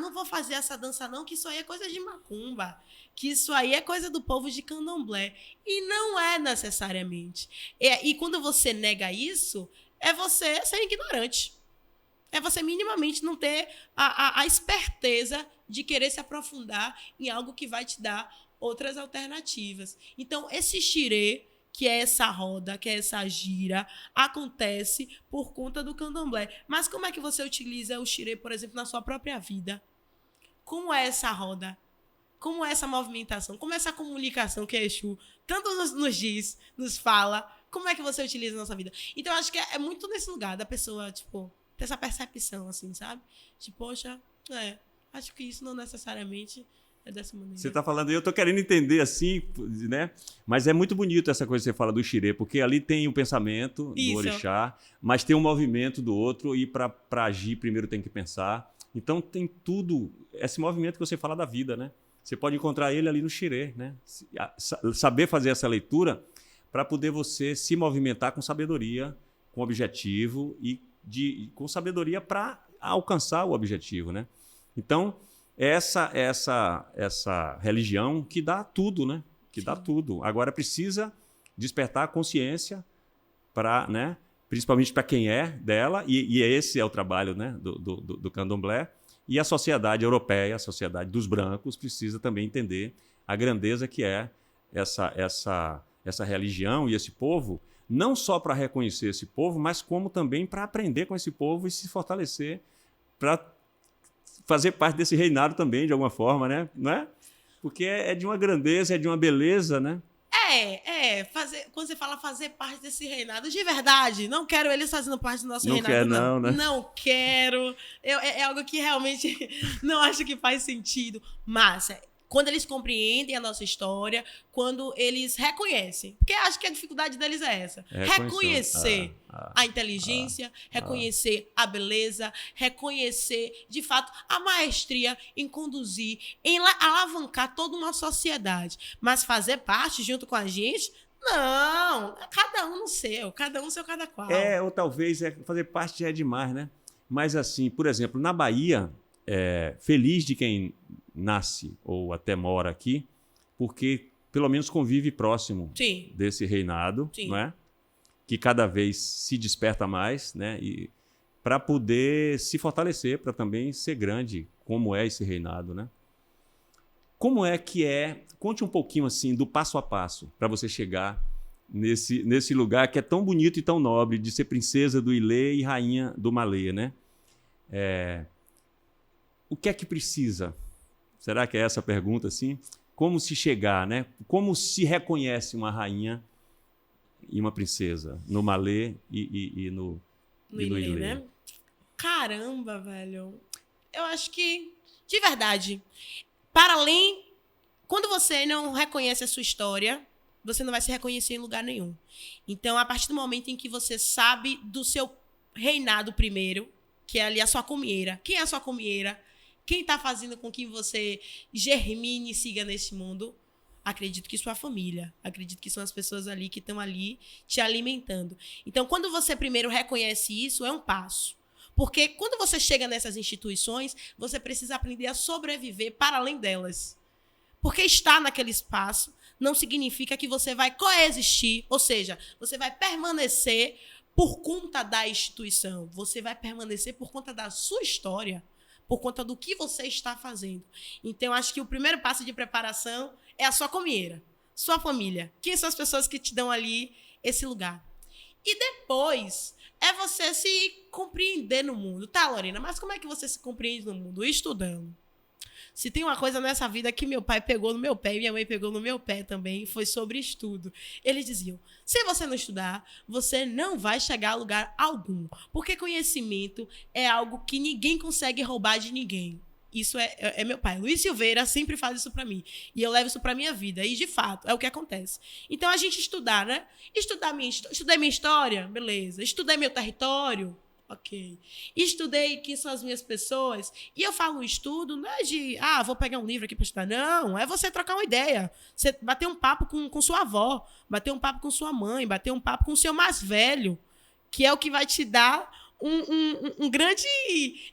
não vou fazer essa dança não, que isso aí é coisa de macumba, que isso aí é coisa do povo de candomblé. E não é necessariamente. E quando você nega isso, é você ser ignorante. É você minimamente não ter a esperteza de querer se aprofundar em algo que vai te dar outras alternativas. Então, esse xirê, que é essa roda, que é essa gira, acontece por conta do candomblé. Mas como é que você utiliza o xirê, por exemplo, na sua própria vida? Como é essa roda? Como é essa movimentação? Como é essa comunicação que Exu tanto nos diz, nos fala? Como é que você utiliza na sua vida? Então, eu acho que é muito nesse lugar da pessoa, tipo, ter essa percepção, assim, sabe? De, poxa, acho que isso não necessariamente é dessa maneira. Você está falando, eu estou querendo entender assim, né? Mas é muito bonito essa coisa que você fala do xirê, porque ali tem o pensamento do orixá, mas tem o movimento do outro, e para agir primeiro tem que pensar. Então tem tudo, esse movimento que você fala da vida, né? Você pode encontrar ele ali no xirê, né? Saber fazer essa leitura para poder você se movimentar com sabedoria, com objetivo e com sabedoria para alcançar o objetivo, né? Então, essa religião que dá tudo, né? Que dá tudo. Agora precisa despertar a consciência para, né? Principalmente para quem é dela, e esse é o trabalho, né? do candomblé. E a sociedade europeia, a sociedade dos brancos, precisa também entender a grandeza que é essa religião e esse povo, não só para reconhecer esse povo, mas como também para aprender com esse povo e se fortalecer para fazer parte desse reinado também, de alguma forma, né? Não é? Porque é de uma grandeza, é de uma beleza, né? Quando você fala fazer parte desse reinado, de verdade, não quero eles fazendo parte do nosso reinado, quer, não, né? Não quero. É algo que realmente não acho que faz sentido. Mas quando eles compreendem a nossa história, quando eles reconhecem. Porque acho que a dificuldade deles é essa. Reconhecer a inteligência, reconhecer a beleza, reconhecer, de fato, a maestria em conduzir, em alavancar toda uma sociedade. Mas fazer parte junto com a gente, não. Cada um no seu, cada qual. Ou talvez fazer parte já é demais, né? Mas assim, por exemplo, na Bahia, feliz de quem nasce ou até mora aqui, porque pelo menos convive próximo desse reinado, não é? Que cada vez se desperta mais, né? E para poder se fortalecer, para também ser grande, como é esse reinado, né? Como é que é? Conte um pouquinho assim do passo a passo para você chegar nesse lugar que é tão bonito e tão nobre de ser princesa do Ilê e rainha do Malê, né? O que é que precisa? Será que é essa a pergunta, assim? Como se chegar, né? Como se reconhece uma rainha e uma princesa no Malê e no Ilê, né? Caramba, velho. Eu acho que, de verdade, para além... Quando você não reconhece a sua história, você não vai se reconhecer em lugar nenhum. Então, a partir do momento em que você sabe do seu reinado primeiro, que é ali a sua comieira. Quem é a sua comieira? Quem está fazendo com que você germine e siga nesse mundo? Acredito que sua família. Acredito que são as pessoas ali que estão ali te alimentando. Então, quando você primeiro reconhece isso, é um passo. Porque quando você chega nessas instituições, você precisa aprender a sobreviver para além delas. Porque estar naquele espaço não significa que você vai coexistir, ou seja, você vai permanecer por conta da instituição. Você vai permanecer por conta da sua história, por conta do que você está fazendo. Então, acho que o primeiro passo de preparação é a sua comieira, sua família. Quem são as pessoas que te dão ali esse lugar? E depois é você se compreender no mundo. Tá, Lorena, mas como é que você se compreende no mundo? Estudando. Se tem uma coisa nessa vida que meu pai pegou no meu pé e minha mãe pegou no meu pé também, foi sobre estudo. Eles diziam, se você não estudar, você não vai chegar a lugar algum. Porque conhecimento é algo que ninguém consegue roubar de ninguém. Isso é meu pai. Luiz Silveira sempre faz isso pra mim. E eu levo isso pra minha vida. E, de fato, é o que acontece. Então, a gente estudar, né? Estudei minha história? Beleza. Estudei meu território? Ok. Estudei quem são as minhas pessoas. E eu falo estudo, não é de, vou pegar um livro aqui para estudar. Não, é você trocar uma ideia. Você bater um papo com sua avó, bater um papo com sua mãe, bater um papo com o seu mais velho, que é o que vai te dar um grande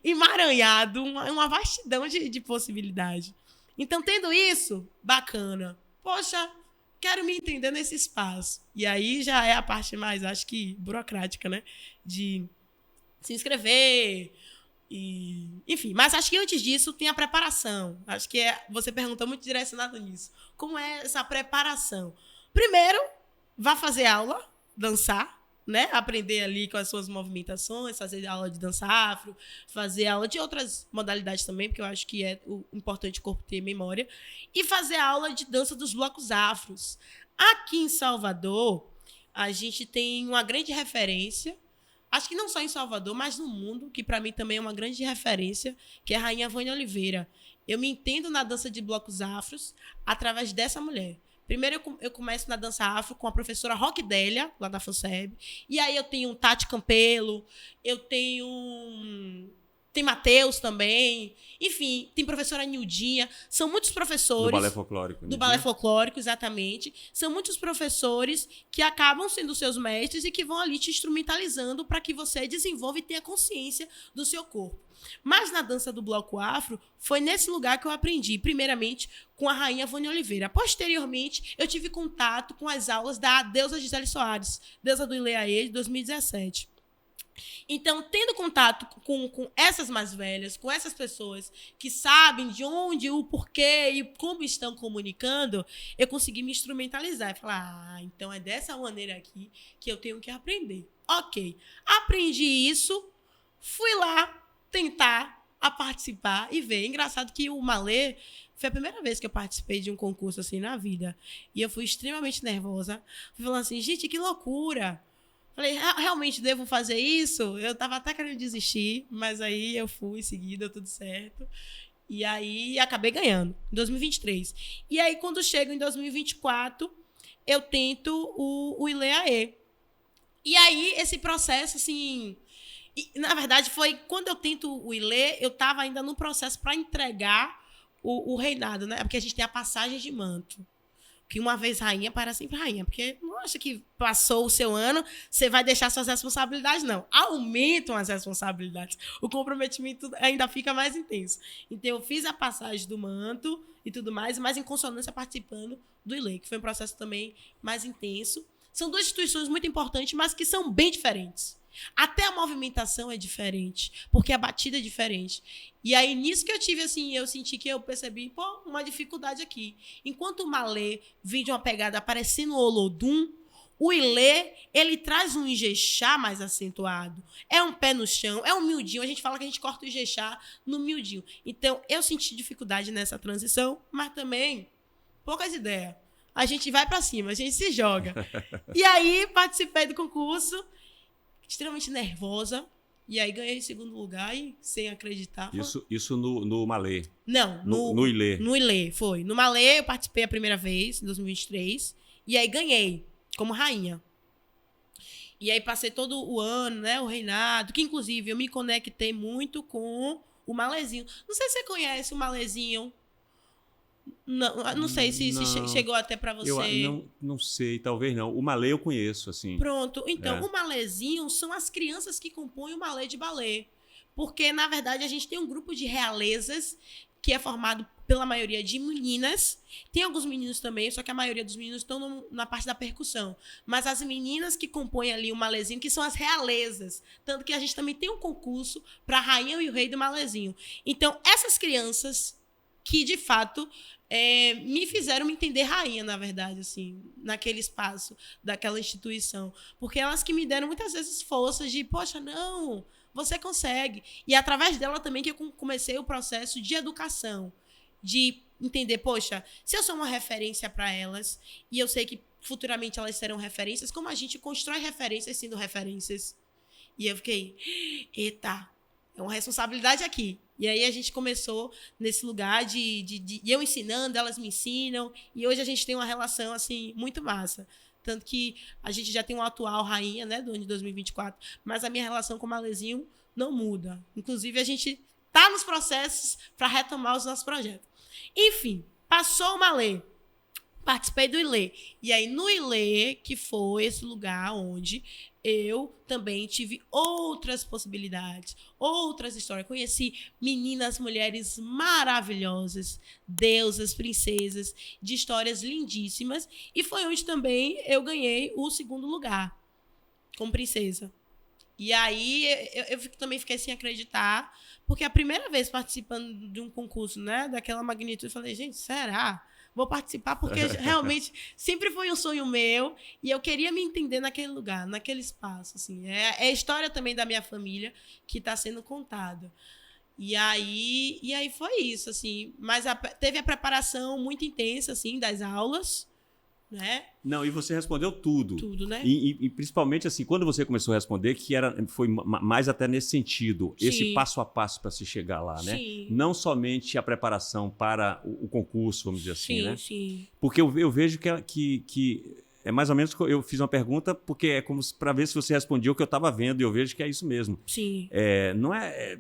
emaranhado, uma vastidão de possibilidade. Então, tendo isso, bacana. Poxa, quero me entender nesse espaço. E aí já é a parte mais, acho que, burocrática, né? De se inscrever, enfim. Mas acho que antes disso tem a preparação. Acho que você perguntou muito direcionado nisso. Como é essa preparação? Primeiro, vá fazer aula, dançar, né? Aprender ali com as suas movimentações, fazer aula de dança afro, fazer aula de outras modalidades também, porque eu acho que é importante o corpo ter memória, e fazer aula de dança dos blocos afros. Aqui em Salvador, a gente tem uma grande referência acho que não só em Salvador, mas no mundo, que para mim também é uma grande referência, que é a Rainha Vânia Oliveira. Eu me entendo na dança de blocos afros através dessa mulher. Primeiro eu começo na dança afro com a professora Roquidélia, lá da FUNSEB. E aí eu tenho Tati Campelo, eu tenho... Tem Matheus também. Enfim, tem professora Nildinha. São muitos professores. Do balé folclórico. Do balé folclórico, exatamente. São muitos professores que acabam sendo seus mestres e que vão ali te instrumentalizando para que você desenvolva e tenha consciência do seu corpo. Mas na dança do bloco afro, foi nesse lugar que eu aprendi, primeiramente, com a Rainha Vânia Oliveira. Posteriormente, eu tive contato com as aulas da deusa Gisele Soares, deusa do Ileaê, de 2017. Então, tendo contato com essas mais velhas, com essas pessoas que sabem de onde, o porquê e como estão comunicando, eu consegui me instrumentalizar e falar, então é dessa maneira aqui que eu tenho que aprender. Ok, aprendi isso, fui lá tentar a participar e ver. Engraçado que o Malê foi a primeira vez que eu participei de um concurso assim na vida. E eu fui extremamente nervosa. Fui falando assim, gente, que loucura. Falei, realmente devo fazer isso? Eu tava até querendo desistir, mas aí eu fui, segui, deu tudo certo. E aí acabei ganhando, em 2023. E aí, quando chego em 2024, eu tento o Ileaê. E aí, esse processo, assim... E, na verdade, foi quando eu tento o Ilê, eu estava ainda no processo para entregar o reinado, né? Porque a gente tem a passagem de manto. Que uma vez rainha, para sempre rainha. Porque não acha que passou o seu ano, você vai deixar suas responsabilidades, não. Aumentam as responsabilidades. O comprometimento ainda fica mais intenso. Então, eu fiz a passagem do manto e tudo mais, mas em consonância participando do Ilê, que foi um processo também mais intenso. São duas instituições muito importantes, mas que são bem diferentes. Até a movimentação é diferente, porque a batida é diferente. E aí, nisso que eu tive, assim, eu senti que eu percebi, pô, uma dificuldade aqui. Enquanto o Malê vem de uma pegada parecendo o Olodum, o Ilê, ele traz um Ijexá mais acentuado. É um pé no chão, é um miudinho. A gente fala que a gente corta o Ijexá no miudinho. Então, eu senti dificuldade nessa transição, mas também, poucas ideias. A gente vai pra cima, a gente se joga. E aí, participei do concurso, extremamente nervosa, e aí ganhei em segundo lugar e sem acreditar. Isso no Malê? Não, no Ilê. No Ilê, foi. No Malê eu participei a primeira vez, em 2023, e aí ganhei como rainha. E aí passei todo o ano, né, o reinado, que inclusive eu me conectei muito com o Malézinho. Não sei se você conhece o Malézinho. Não sei se chegou até para você. Eu não sei, talvez não. O Malê eu conheço, assim. Pronto. Então, o Malézinho são as crianças que compõem o Malê de Balé. Porque, na verdade, a gente tem um grupo de realezas que é formado pela maioria de meninas. Tem alguns meninos também, só que a maioria dos meninos estão na parte da percussão. Mas as meninas que compõem ali o Malézinho, que são as realezas. Tanto que a gente também tem um concurso para a rainha e o rei do Malézinho. Então, essas crianças que, de fato, me fizeram me entender rainha, na verdade, assim, naquele espaço daquela instituição. Porque elas que me deram muitas vezes forças de, poxa, não, você consegue. E através dela também que eu comecei o processo de educação, de entender, poxa, se eu sou uma referência para elas, e eu sei que futuramente elas serão referências, como a gente constrói referências sendo referências. E eu fiquei, eita, é uma responsabilidade aqui. E aí a gente começou nesse lugar de eu ensinando, elas me ensinam, e hoje a gente tem uma relação, assim, muito massa. Tanto que a gente já tem uma atual rainha, né, do ano de 2024, mas a minha relação com o Malézinho não muda. Inclusive, a gente tá nos processos para retomar os nossos projetos. Enfim, passou o Malê. Participei do Ilê. E aí, no Ilê, que foi esse lugar onde eu também tive outras possibilidades, outras histórias. Conheci meninas, mulheres maravilhosas, deusas, princesas, de histórias lindíssimas. E foi onde também eu ganhei o segundo lugar, como princesa. E aí, eu também fiquei sem acreditar, porque a primeira vez participando de um concurso, né, daquela magnitude, eu falei, gente, será? Vou participar porque realmente sempre foi um sonho meu e eu queria me entender naquele lugar, naquele espaço, assim. É a história também da minha família que está sendo contada. E aí foi isso, assim. Mas teve a preparação muito intensa, assim, das aulas, né? Não, e você respondeu tudo. Tudo, né? E principalmente assim, quando você começou a responder, foi mais até nesse sentido, Sim. esse passo a passo para se chegar lá, né? Sim. Não somente a preparação para o concurso, vamos dizer assim, Sim, né? sim. Porque eu vejo que é mais ou menos que eu fiz uma pergunta, porque é como para ver se você respondia o que eu estava vendo, e eu vejo que é isso mesmo. Sim. Não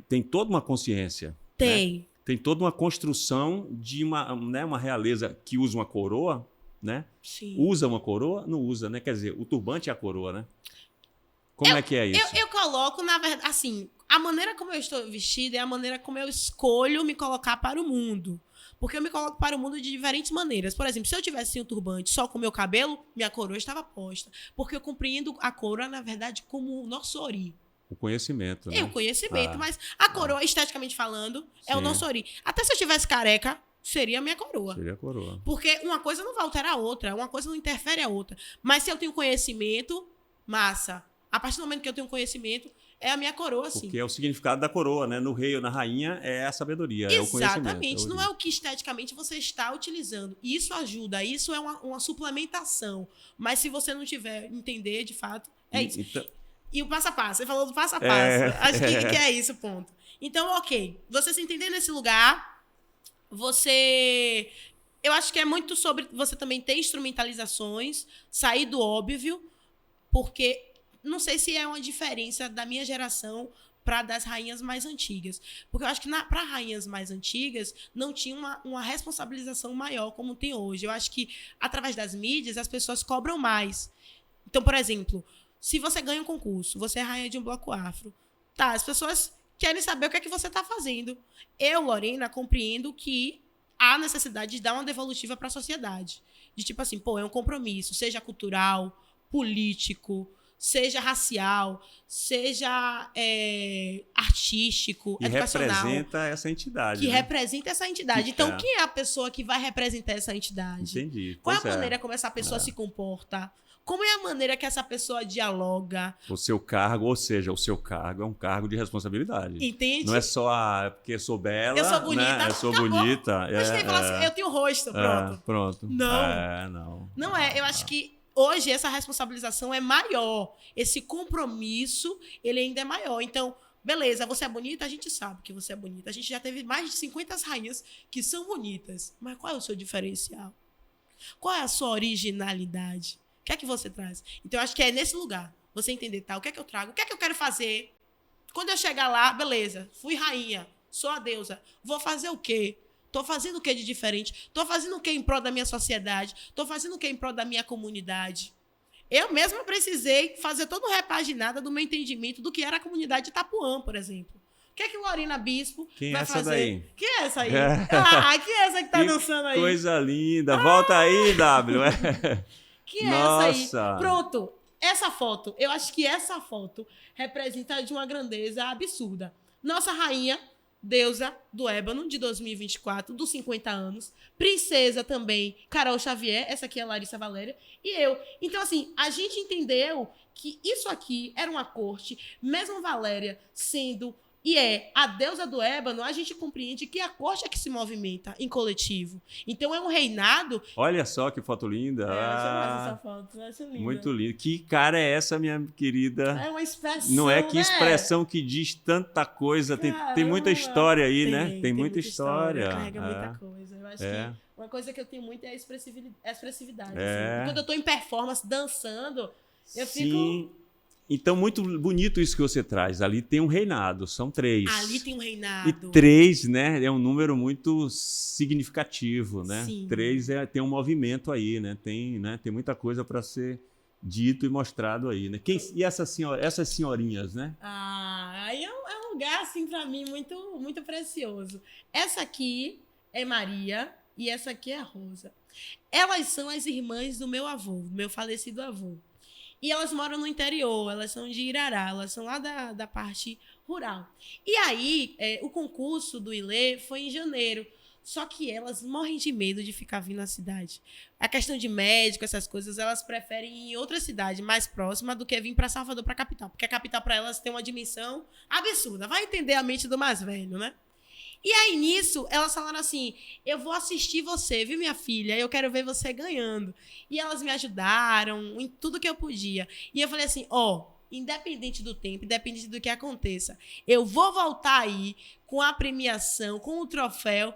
tem toda uma consciência. Tem. Né? Tem toda uma construção de uma realeza que usa uma coroa, né? Sim. Usa uma coroa? Não usa, né? Quer dizer, o turbante é a coroa, né? Como é que é isso? Eu coloco, na verdade, assim, a maneira como eu estou vestida é a maneira como eu escolho me colocar para o mundo. Porque eu me coloco para o mundo de diferentes maneiras. Por exemplo, se eu tivesse um turbante só com o meu cabelo, minha coroa estava posta. Porque eu compreendo a coroa, na verdade, como o nosso ori. O conhecimento, né? É o conhecimento, mas a coroa, esteticamente falando, é o Sim. nosso ori. Até se eu tivesse careca, seria a minha coroa. Seria a coroa. Porque uma coisa não vai alterar a outra, uma coisa não interfere a outra. Mas se eu tenho conhecimento, massa. A partir do momento que eu tenho conhecimento, é a minha coroa, sim. Porque é o significado da coroa, né? No rei ou na rainha é a sabedoria, é o conhecimento. Exatamente. Não é o que esteticamente você está utilizando. Isso ajuda, isso é uma suplementação. Mas se você não tiver entender, de fato, é isso. Então, E o passo a passo, você falou do passo a passo. Acho que é isso, ponto. Então, ok. Você se entender nesse lugar, eu acho que é muito sobre você também ter instrumentalizações, sair do óbvio, porque não sei se é uma diferença da minha geração para das rainhas mais antigas. Porque eu acho que para rainhas mais antigas não tinha uma responsabilização maior como tem hoje. Eu acho que, através das mídias, as pessoas cobram mais. Então, por exemplo, se você ganha um concurso, você é rainha de um bloco afro, tá, as pessoas querem saber o que é que você está fazendo. Eu, Lorena, compreendo que há necessidade de dar uma devolutiva para a sociedade. De tipo assim, é um compromisso, seja cultural, político, seja racial, seja artístico, que educacional. representa essa entidade. Que né? representa essa entidade. Então, quem é a pessoa que vai representar essa entidade? Entendi. Qual é a Pois maneira como essa pessoa se comporta? Como é a maneira que essa pessoa dialoga? O seu cargo, ou seja, o seu cargo é um cargo de responsabilidade. Entende? Não é só porque sou bela, Eu sou bonita, né? Eu sou acabou. bonita. Mas tem que falar assim, eu tenho rosto, pronto. Pronto. Não. Não é. Eu acho que hoje essa responsabilização é maior. Esse compromisso, ele ainda é maior. Então, beleza, você é bonita? A gente sabe que você é bonita. A gente já teve mais de 50 rainhas que são bonitas. Mas qual é o seu diferencial? Qual é a sua originalidade? O que é que você traz? Então, eu acho que é nesse lugar. Você entender, tá? O que é que eu trago? O que é que eu quero fazer? Quando eu chegar lá, beleza, fui rainha, sou a deusa. Vou fazer o quê? Tô fazendo o que de diferente? Tô fazendo o que em prol da minha sociedade? Tô fazendo o que em prol da minha comunidade? Eu mesma precisei fazer toda uma repaginada do meu entendimento do que era a comunidade de Itapuã, por exemplo. O que é que Lorena Bispo Quem vai é essa fazer? daí? Quem é essa aí? Quem é essa que tá dançando aí? Coisa linda. Volta aí, W. Quem é essa aí? Nossa. Pronto. Essa foto, eu acho que essa foto representa de uma grandeza absurda. Nossa rainha, deusa do ébano, de 2024, dos 50 anos. Princesa também, Carol Xavier. Essa aqui é a Larissa Valéria. E eu. Então, assim, a gente entendeu que isso aqui era uma corte, mesmo Valéria sendo e a deusa do ébano, a gente compreende que a corte é que se movimenta em coletivo. Então, é um reinado... Olha só que foto linda. Deixa eu ver essa foto, eu acho linda. Muito linda. Que cara é essa, minha querida? É uma expressão, Não é que né? expressão que diz tanta coisa. Tem muita história aí, né? Tem muita história. Carrega muita coisa. Eu acho que uma coisa que eu tenho muito é a expressividade. Assim. Quando eu tô em performance, dançando, eu fico... Então, muito bonito isso que você traz. Ali tem um reinado, são 3. Ali tem um reinado. E 3, né, é um número muito significativo, né? Sim. 3 tem um movimento aí, né? Tem muita coisa para ser dito e mostrado aí, né? E essas senhorinhas, né? Aí é um lugar, assim, para mim, muito, muito precioso. Essa aqui é Maria e essa aqui é a Rosa. Elas são as irmãs do meu avô, do meu falecido avô. E elas moram no interior, elas são de Irará, elas são lá da parte rural. E aí, o concurso do ILE foi em janeiro. Só que elas morrem de medo de ficar vindo na cidade. A questão de médico, essas coisas, elas preferem ir em outra cidade mais próxima do que vir para Salvador, para a capital. Porque a capital, para elas, tem uma dimensão absurda. Vai entender a mente do mais velho, né? E aí, nisso, elas falaram assim, eu vou assistir você, viu, minha filha? Eu quero ver você ganhando. E elas me ajudaram em tudo que eu podia. E eu falei assim, independente do tempo, independente do que aconteça, eu vou voltar aí com a premiação, com o troféu,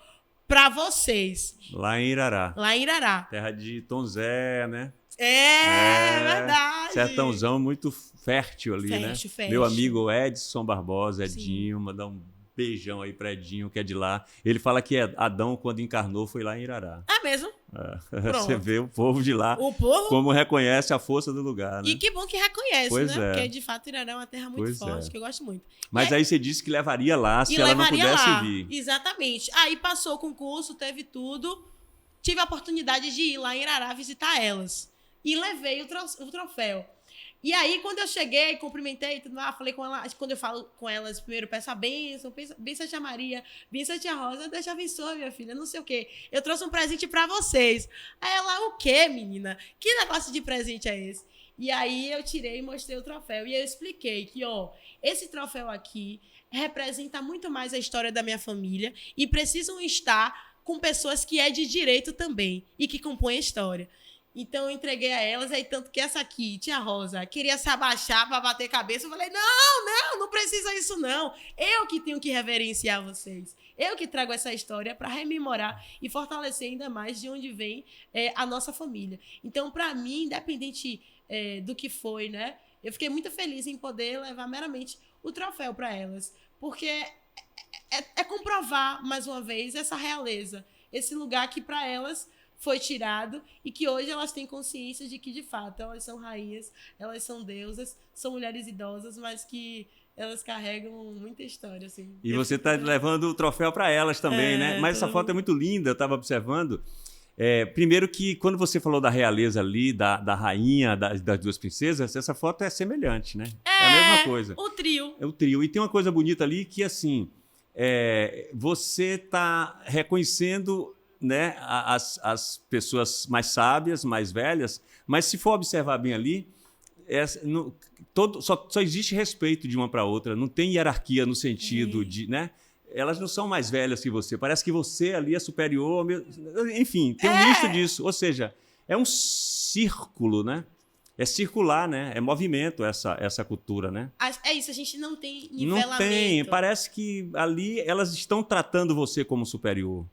pra vocês. Lá em Irará. Lá em Irará. Terra de Tom Zé, né? Verdade. Sertãozão muito fértil ali, Fértil, né? fértil. Meu amigo Edson Barbosa, Sim. Edinho, mandar um beijão aí pra Edinho, que é de lá. Ele fala que Adão, quando encarnou, foi lá em Irará. Ah, mesmo? Você vê o povo de lá O povo... como reconhece a força do lugar, né? E que bom que reconhece, Pois né? é. Porque, de fato, Irará é uma terra muito Pois forte, é. que eu gosto muito. Mas aí você disse que levaria lá se E ela não levaria pudesse lá. vir. Exatamente. Aí passou o concurso, teve tudo. Tive a oportunidade de ir lá em Irará visitar elas. E levei o troféu. E aí, quando eu cheguei, cumprimentei, tudo mais, falei com elas, quando eu falo com elas, primeiro peço a bênção, bênção a tia Maria, bênção a tia Rosa, Deus te abençoe, minha filha, não sei o quê. Eu trouxe um presente pra vocês. Aí ela, o quê, menina? Que negócio de presente é esse? E aí eu tirei e mostrei o troféu. E eu expliquei que, esse troféu aqui representa muito mais a história da minha família e precisam estar com pessoas que é de direito também e que compõem a história. Então, eu entreguei a elas, aí tanto que essa aqui, tia Rosa, queria se abaixar para bater cabeça. Eu falei, não precisa isso não. Eu que tenho que reverenciar vocês. Eu que trago essa história para rememorar e fortalecer ainda mais de onde vem a nossa família. Então, para mim, independente do que foi, né? Eu fiquei muito feliz em poder levar meramente o troféu para elas. Porque é comprovar, mais uma vez, essa realeza. Esse lugar que, para elas, foi tirado e que hoje elas têm consciência de que, de fato, elas são rainhas, elas são deusas, são mulheres idosas, mas que elas carregam muita história, assim. E você está levando o troféu para elas também, né? Mas essa foto é muito linda, eu estava observando. Primeiro que, quando você falou da realeza ali, da rainha, das duas princesas, essa foto é semelhante, né? É a mesma coisa. O trio. É o trio. E tem uma coisa bonita ali que, assim, você está reconhecendo, né, as pessoas mais sábias, mais velhas, mas se for observar bem ali, só existe respeito de uma para a outra, não tem hierarquia no sentido de, né? Elas não são mais velhas que você, parece que você ali é superior, enfim, tem um misto disso, ou seja, é um círculo, né? É circular, né? É movimento essa cultura, né? É isso, a gente não tem nivelamento. Não tem, parece que ali elas estão tratando você como superior.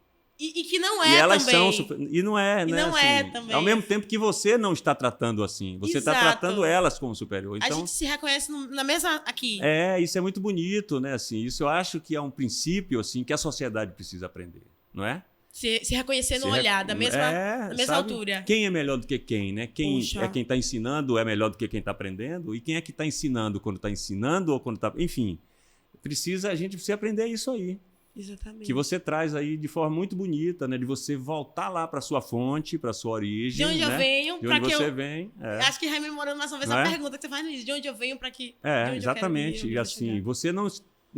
E que não é e elas também. E não é, e né? não é também. Ao mesmo tempo que você não está tratando assim. Você está Exato. tratando elas como superior. Então, a gente se reconhece na mesma aqui. Isso é muito bonito, né? Assim, isso eu acho que é um princípio assim, que a sociedade precisa aprender, não é? Se reconhecer no olhar, da mesma altura. Quem é melhor do que quem, né? Quem está ensinando é melhor do que quem está aprendendo? E quem é que está ensinando quando está ensinando ou quando está... Enfim, a gente precisa aprender isso aí. Exatamente. Que você traz aí de forma muito bonita, né? De você voltar lá para sua fonte, para sua origem. De onde eu venho, de onde você vem. Acho que rememorando mais uma vez a pergunta que você faz no início. De onde eu venho para que. Exatamente. E assim, você não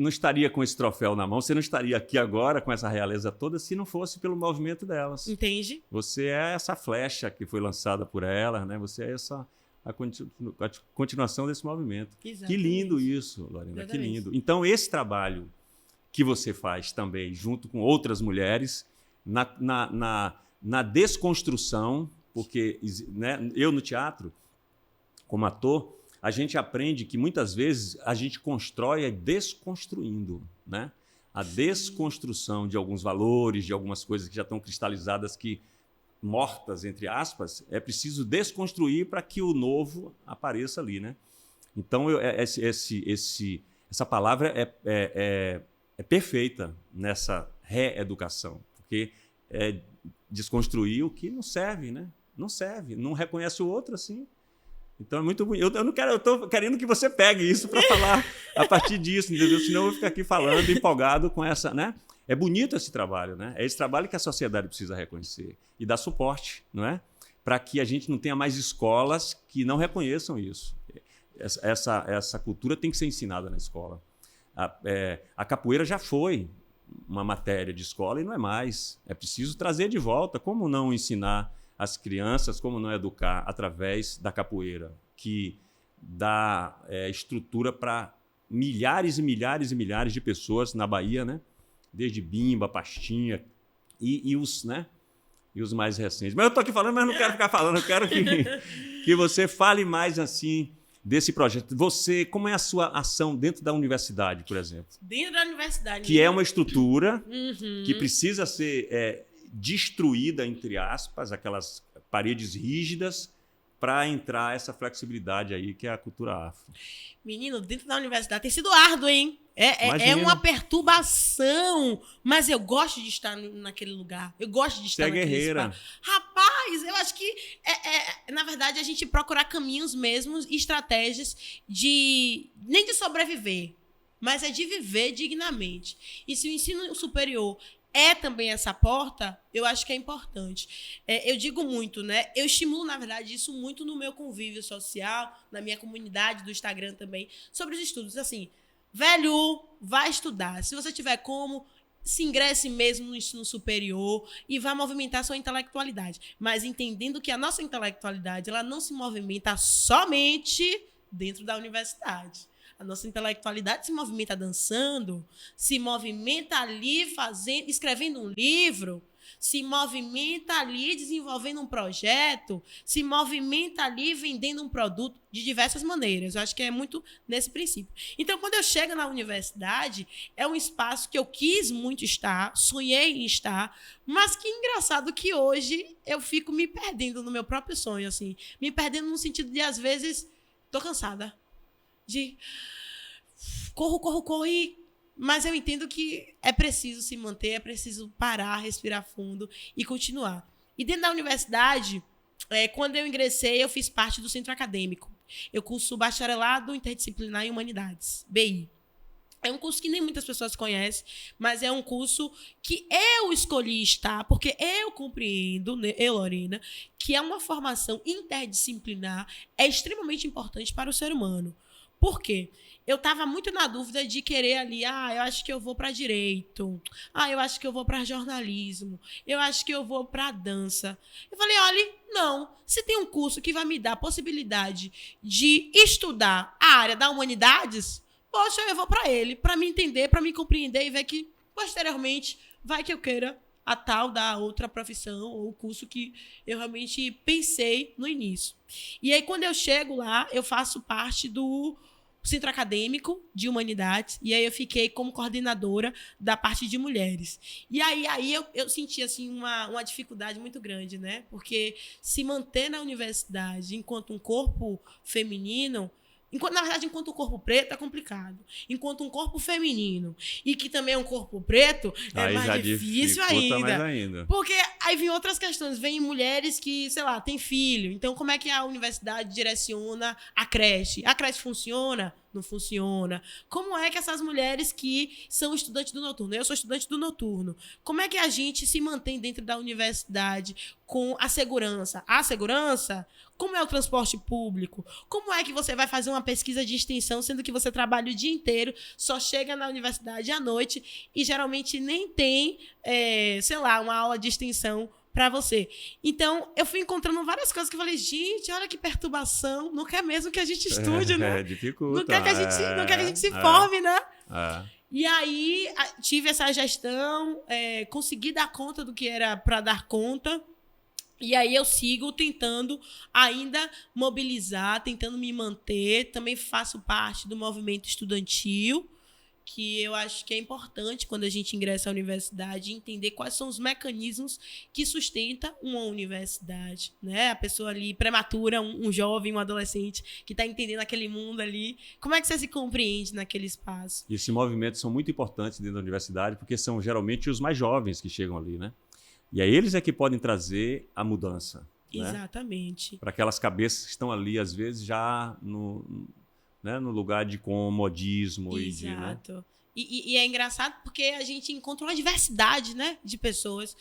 estaria com esse troféu na mão, você não estaria aqui agora com essa realeza toda se não fosse pelo movimento delas. Entende? Você é essa flecha que foi lançada por elas, né? Você é a continuação desse movimento. Exatamente. Que lindo isso, Lorena. Exatamente. Que lindo. Então, esse trabalho que você faz também, junto com outras mulheres, na desconstrução, porque, né, eu no teatro, como ator, a gente aprende que muitas vezes a gente constrói desconstruindo, né? A desconstrução de alguns valores, de algumas coisas que já estão cristalizadas, mortas, entre aspas, é preciso desconstruir para que o novo apareça ali, né? Então, essa palavra é perfeita nessa reeducação, porque é desconstruir o que não serve, né? Não serve, não reconhece o outro assim. Então é muito bonito. Eu estou querendo que você pegue isso para falar a partir disso, entendeu? Senão eu vou ficar aqui falando, empolgado com essa, né? É bonito esse trabalho, né? É esse trabalho que a sociedade precisa reconhecer e dar suporte, não é? Para que a gente não tenha mais escolas que não reconheçam isso. Essa cultura tem que ser ensinada na escola. A capoeira já foi uma matéria de escola e não é mais. É preciso trazer de volta. Como não ensinar as crianças, como não educar através da capoeira, que dá estrutura para milhares e milhares e milhares de pessoas na Bahia, né? desde Bimba, Pastinha e os, né? E os mais recentes. Mas eu tô aqui falando, mas não quero ficar falando, eu quero que você fale mais assim desse projeto. Você, como é a sua ação dentro da universidade, por exemplo? Dentro da universidade. Que é uma estrutura Uhum. que precisa ser destruída, entre aspas, aquelas paredes rígidas, para entrar essa flexibilidade aí que é a cultura afro. Menino, dentro da universidade tem sido árduo, hein? É Imagino. uma perturbação, mas eu gosto de estar naquele lugar. Eu gosto de estar Você é naquele guerreira. espaço. Rapaz, eu acho que, na verdade, a gente procurar caminhos mesmos e estratégias nem de sobreviver, mas é de viver dignamente. E se o ensino superior é também essa porta, eu acho que é importante. Eu digo muito, né? Eu estimulo, na verdade, isso muito no meu convívio social, na minha comunidade do Instagram também, sobre os estudos. Assim, velho, vai estudar. Se você tiver como, se ingresse mesmo no ensino superior e vá movimentar sua intelectualidade. Mas entendendo que a nossa intelectualidade, ela não se movimenta somente dentro da universidade. A nossa intelectualidade se movimenta dançando, se movimenta ali escrevendo um livro, se movimenta ali desenvolvendo um projeto, se movimenta ali vendendo um produto de diversas maneiras. Eu acho que é muito nesse princípio. Então, quando eu chego na universidade, é um espaço que eu quis muito estar, sonhei em estar, mas que engraçado que hoje eu fico me perdendo no meu próprio sonho, assim, me perdendo no sentido de, às vezes, tô cansada. De corro, mas eu entendo que é preciso se manter, é preciso parar, respirar fundo e continuar. E dentro da universidade, quando eu ingressei, eu fiz parte do centro acadêmico. Eu curso bacharelado interdisciplinar em humanidades, BI. É um curso que nem muitas pessoas conhecem, mas é um curso que eu escolhi estar, porque eu compreendo, né, Lorena, que é uma formação interdisciplinar, é extremamente importante para o ser humano. Por quê? Eu estava muito na dúvida de querer ali, eu acho que eu vou para direito, eu acho que eu vou para jornalismo, eu acho que eu vou para dança. Eu falei, olha, não, se tem um curso que vai me dar a possibilidade de estudar a área das humanidades, poxa, eu vou para ele, para me entender, para me compreender e ver que, posteriormente, vai que eu queira a tal da outra profissão ou o curso que eu realmente pensei no início. E aí, quando eu chego lá, eu faço parte do Centro Acadêmico de Humanidades, e aí eu fiquei como coordenadora da parte de mulheres. E aí eu senti assim, uma dificuldade muito grande, né? Porque se manter na universidade enquanto um corpo feminino, na verdade, enquanto um corpo preto é complicado. Enquanto um corpo feminino, e que também é um corpo preto, é mais difícil ainda. Porque aí vem outras questões. Vem mulheres que, sei lá, têm filho. Então, como é que a universidade direciona a creche? A creche funciona? Não funciona. Como é que essas mulheres que são estudantes do noturno, eu sou estudante do noturno, como é que a gente se mantém dentro da universidade com a segurança? A segurança? Como é o transporte público? Como é que você vai fazer uma pesquisa de extensão, sendo que você trabalha o dia inteiro, só chega na universidade à noite e geralmente nem tem, uma aula de extensão para você. Então, eu fui encontrando várias coisas que eu falei, gente, olha que perturbação, não quer mesmo que a gente estude, né? Dificulta. Não quer que a gente se forme, né? É. E aí, tive essa gestão, consegui dar conta do que era para dar conta, e aí eu sigo tentando ainda mobilizar, tentando me manter, também faço parte do movimento estudantil, que eu acho que é importante quando a gente ingressa à universidade entender quais são os mecanismos que sustentam uma universidade, né? A pessoa ali prematura, um jovem, um adolescente que está entendendo aquele mundo ali, como é que você se compreende naquele espaço? E esses movimentos são muito importantes dentro da universidade porque são geralmente os mais jovens que chegam ali, né? E aí eles é que podem trazer a mudança. Exatamente. Né? Para aquelas cabeças que estão ali, às vezes, já no lugar de comodismo. Exato. E é engraçado porque a gente encontra uma diversidade, né, de pessoas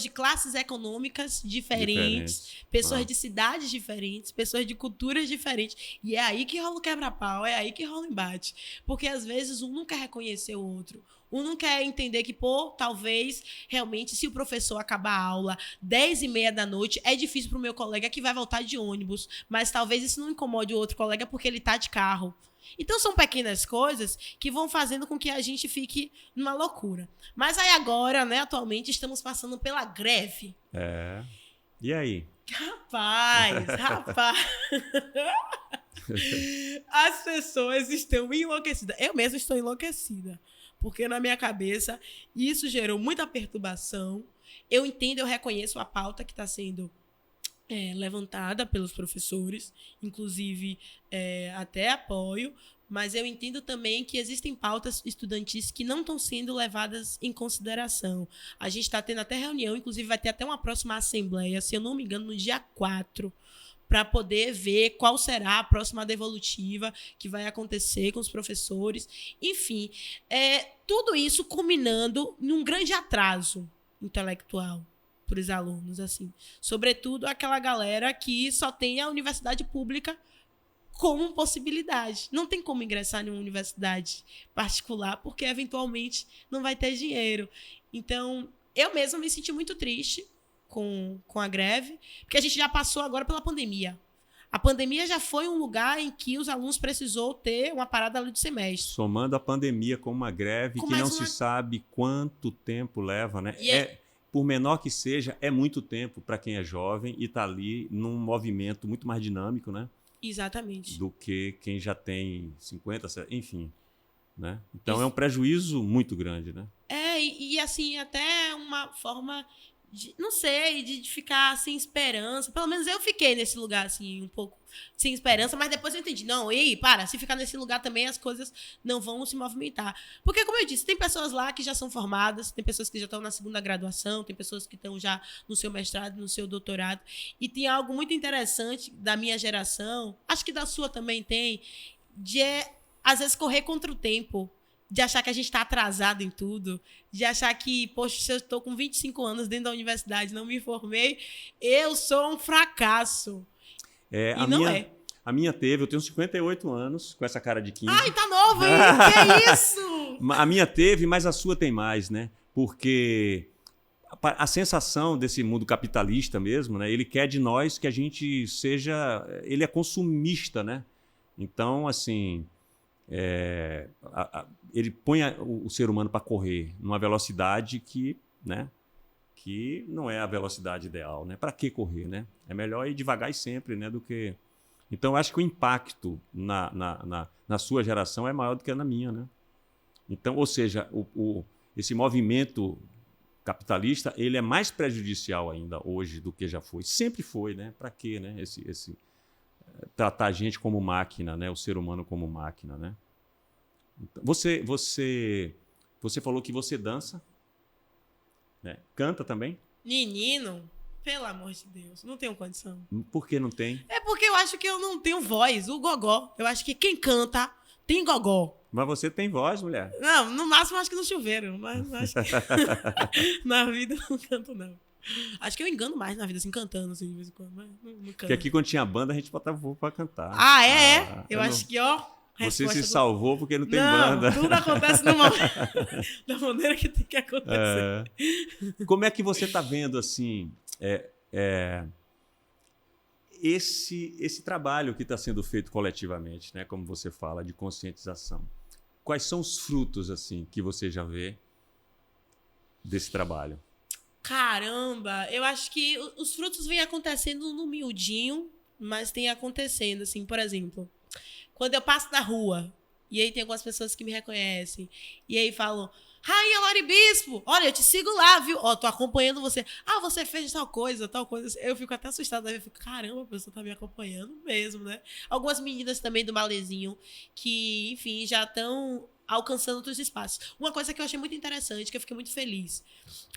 de classes econômicas diferentes. Pessoas de cidades diferentes, pessoas de culturas diferentes. E é aí que rola o quebra-pau, é aí que rola o embate. Porque às vezes um não quer reconhecer o outro. Um não quer entender que, talvez, realmente, se o professor acabar a aula 10h30 da noite, é difícil pro meu colega que vai voltar de ônibus. Mas talvez isso não incomode o outro colega porque ele tá de carro. Então, são pequenas coisas que vão fazendo com que a gente fique numa loucura. Mas aí agora, né, atualmente, estamos passando pela greve. E aí? Rapaz. As pessoas estão enlouquecidas. Eu mesma estou enlouquecida. Porque na minha cabeça isso gerou muita perturbação. Eu entendo, eu reconheço a pauta que está sendo levantada pelos professores. Inclusive, até apoio. Mas eu entendo também que existem pautas estudantis que não estão sendo levadas em consideração. A gente está tendo até reunião, inclusive vai ter até uma próxima assembleia, se eu não me engano, no dia 4, para poder ver qual será a próxima devolutiva que vai acontecer com os professores. Enfim, tudo isso culminando num grande atraso intelectual para os alunos, assim. Sobretudo aquela galera que só tem a universidade pública como possibilidade. Não tem como ingressar em uma universidade particular, porque eventualmente não vai ter dinheiro. Então, eu mesma me senti muito triste com a greve, porque a gente já passou agora pela pandemia. A pandemia já foi um lugar em que os alunos precisou ter uma parada ali do semestre. Somando a pandemia com uma greve que não se sabe quanto tempo leva, né? Por menor que seja, é muito tempo para quem é jovem e está ali num movimento muito mais dinâmico, né? Exatamente. Do que quem já tem 50, enfim. Né? Então, é um prejuízo muito grande, né? E assim, até uma forma de, não sei, de ficar sem esperança. Pelo menos eu fiquei nesse lugar, assim, um pouco sem esperança, mas depois eu entendi. Não, se ficar nesse lugar também as coisas não vão se movimentar. Porque, como eu disse, tem pessoas lá que já são formadas, tem pessoas que já estão na segunda graduação, tem pessoas que estão já no seu mestrado, no seu doutorado. E tem algo muito interessante da minha geração, acho que da sua também tem, de, às vezes, correr contra o tempo. De achar que a gente está atrasado em tudo, de achar que, poxa, se eu estou com 25 anos dentro da universidade, não me formei, eu sou um fracasso. A minha teve, eu tenho 58 anos, com essa cara de 15. Ai, tá novo, hein? Que isso? A minha teve, mas a sua tem mais, né? Porque a sensação desse mundo capitalista mesmo, né? Ele quer de nós que a gente seja... Ele é consumista, né? Então, assim... ele põe o ser humano para correr numa velocidade que, né, que não é a velocidade ideal, né? Para que correr, né? É melhor ir devagar e sempre, né, do que... Então, eu acho que o impacto na sua geração é maior do que na minha, né? Então, ou seja, esse movimento capitalista, ele é mais prejudicial ainda hoje do que já foi. Sempre foi, né? Para quê, né? Tratar a gente como máquina, né? O ser humano como máquina, né? Você falou que você dança, né? Canta também? Menino, pelo amor de Deus, não tenho condição. Por que não tem? É porque eu acho que eu não tenho voz, o gogó. Eu acho que quem canta tem gogó. Mas você tem voz, mulher. Não, no máximo acho que no chuveiro, mas acho que na vida eu não canto, não. Acho que eu engano mais na vida, assim, cantando, assim, de vez em quando, mas não canto. Porque aqui, quando tinha banda, a gente botava o povo pra cantar. Eu acho que, ó... Você se salvou porque não tem banda. Tudo acontece da maneira que tem que acontecer. Como é que você está vendo, assim, esse trabalho que está sendo feito coletivamente, né? Como você fala, de conscientização? Quais são os frutos, assim, que você já vê desse trabalho? Caramba, eu acho que os frutos vêm acontecendo no miudinho, mas tem acontecendo, assim, por exemplo, quando eu passo na rua, e aí tem algumas pessoas que me reconhecem, e aí falam, Rainha Lori Bispo, olha, eu te sigo lá, viu? Ó, tô acompanhando você. Ah, você fez tal coisa. Eu fico até assustada, eu fico, caramba, a pessoa tá me acompanhando mesmo, né? Algumas meninas também do Malezinho, que, enfim, já estão alcançando outros espaços. Uma coisa que eu achei muito interessante, que eu fiquei muito feliz,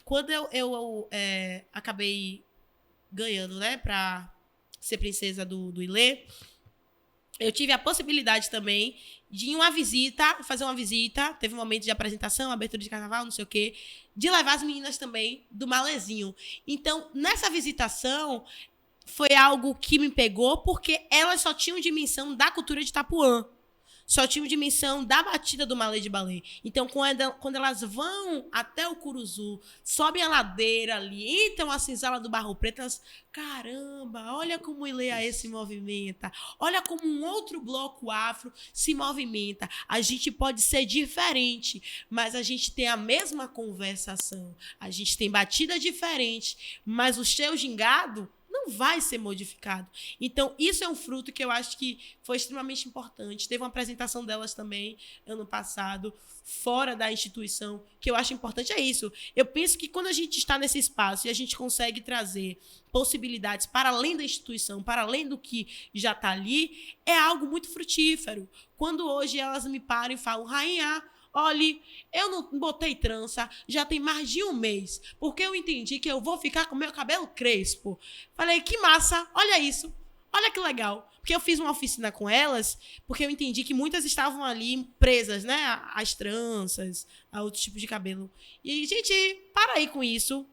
quando eu acabei ganhando, né, pra ser princesa do Ilê, eu tive a possibilidade também de ir fazer uma visita, teve um momento de apresentação, abertura de carnaval, não sei o quê, de levar as meninas também do Malezinho. Então, nessa visitação, foi algo que me pegou, porque elas só tinham dimensão da cultura de Itapuã. só tinham dimensão da batida do Malê de Balé. Então, quando elas vão até o Curuzu, sobem a ladeira ali, entram a senzala do Barro Preto, elas, caramba, olha como o Ileaê se movimenta, olha como um outro bloco afro se movimenta. A gente pode ser diferente, mas a gente tem a mesma conversação, a gente tem batida diferente, mas o seu gingado não vai ser modificado. Então, isso é um fruto que eu acho que foi extremamente importante. Teve uma apresentação delas também, ano passado, fora da instituição, que eu acho importante. É isso. Eu penso que quando a gente está nesse espaço e a gente consegue trazer possibilidades para além da instituição, para além do que já está ali, é algo muito frutífero. Quando hoje elas me param e falam, Rainha, olha, eu não botei trança, já tem mais de um mês, porque eu entendi que eu vou ficar com meu cabelo crespo. Falei, que massa, olha isso, olha que legal. Porque eu fiz uma oficina com elas, porque eu entendi que muitas estavam ali presas, né, às tranças, a outros tipos de cabelo. E, gente, para aí com isso.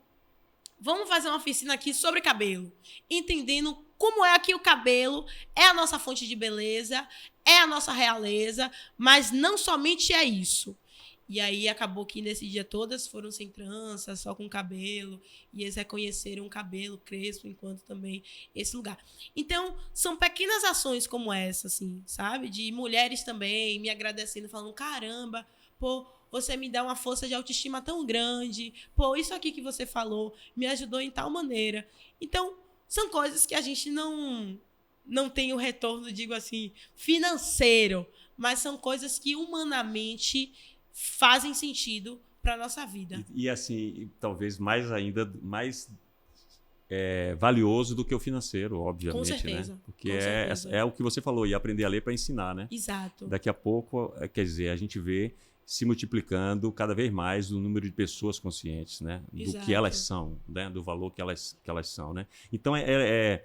Vamos fazer uma oficina aqui sobre cabelo, entendendo como é que o cabelo é a nossa fonte de beleza, é a nossa realeza, mas não somente é isso. E aí acabou que nesse dia todas foram sem trança, só com cabelo, e eles reconheceram o cabelo crespo enquanto também esse lugar. Então, são pequenas ações como essa, assim, sabe? De mulheres também me agradecendo, falando, caramba, pô, você me dá uma força de autoestima tão grande, pô, isso aqui que você falou me ajudou em tal maneira. Então, são coisas que a gente não tem o retorno, digo assim, financeiro, mas são coisas que humanamente fazem sentido para a nossa vida. E assim, talvez mais ainda, mais valioso do que o financeiro, obviamente. Com certeza. Né? Porque é o que você falou, e aprender a ler para ensinar, né? Exato. Daqui a pouco, quer dizer, a gente vê se multiplicando cada vez mais o número de pessoas conscientes, né? Do que elas são, né? Do valor que elas são, né? Então, é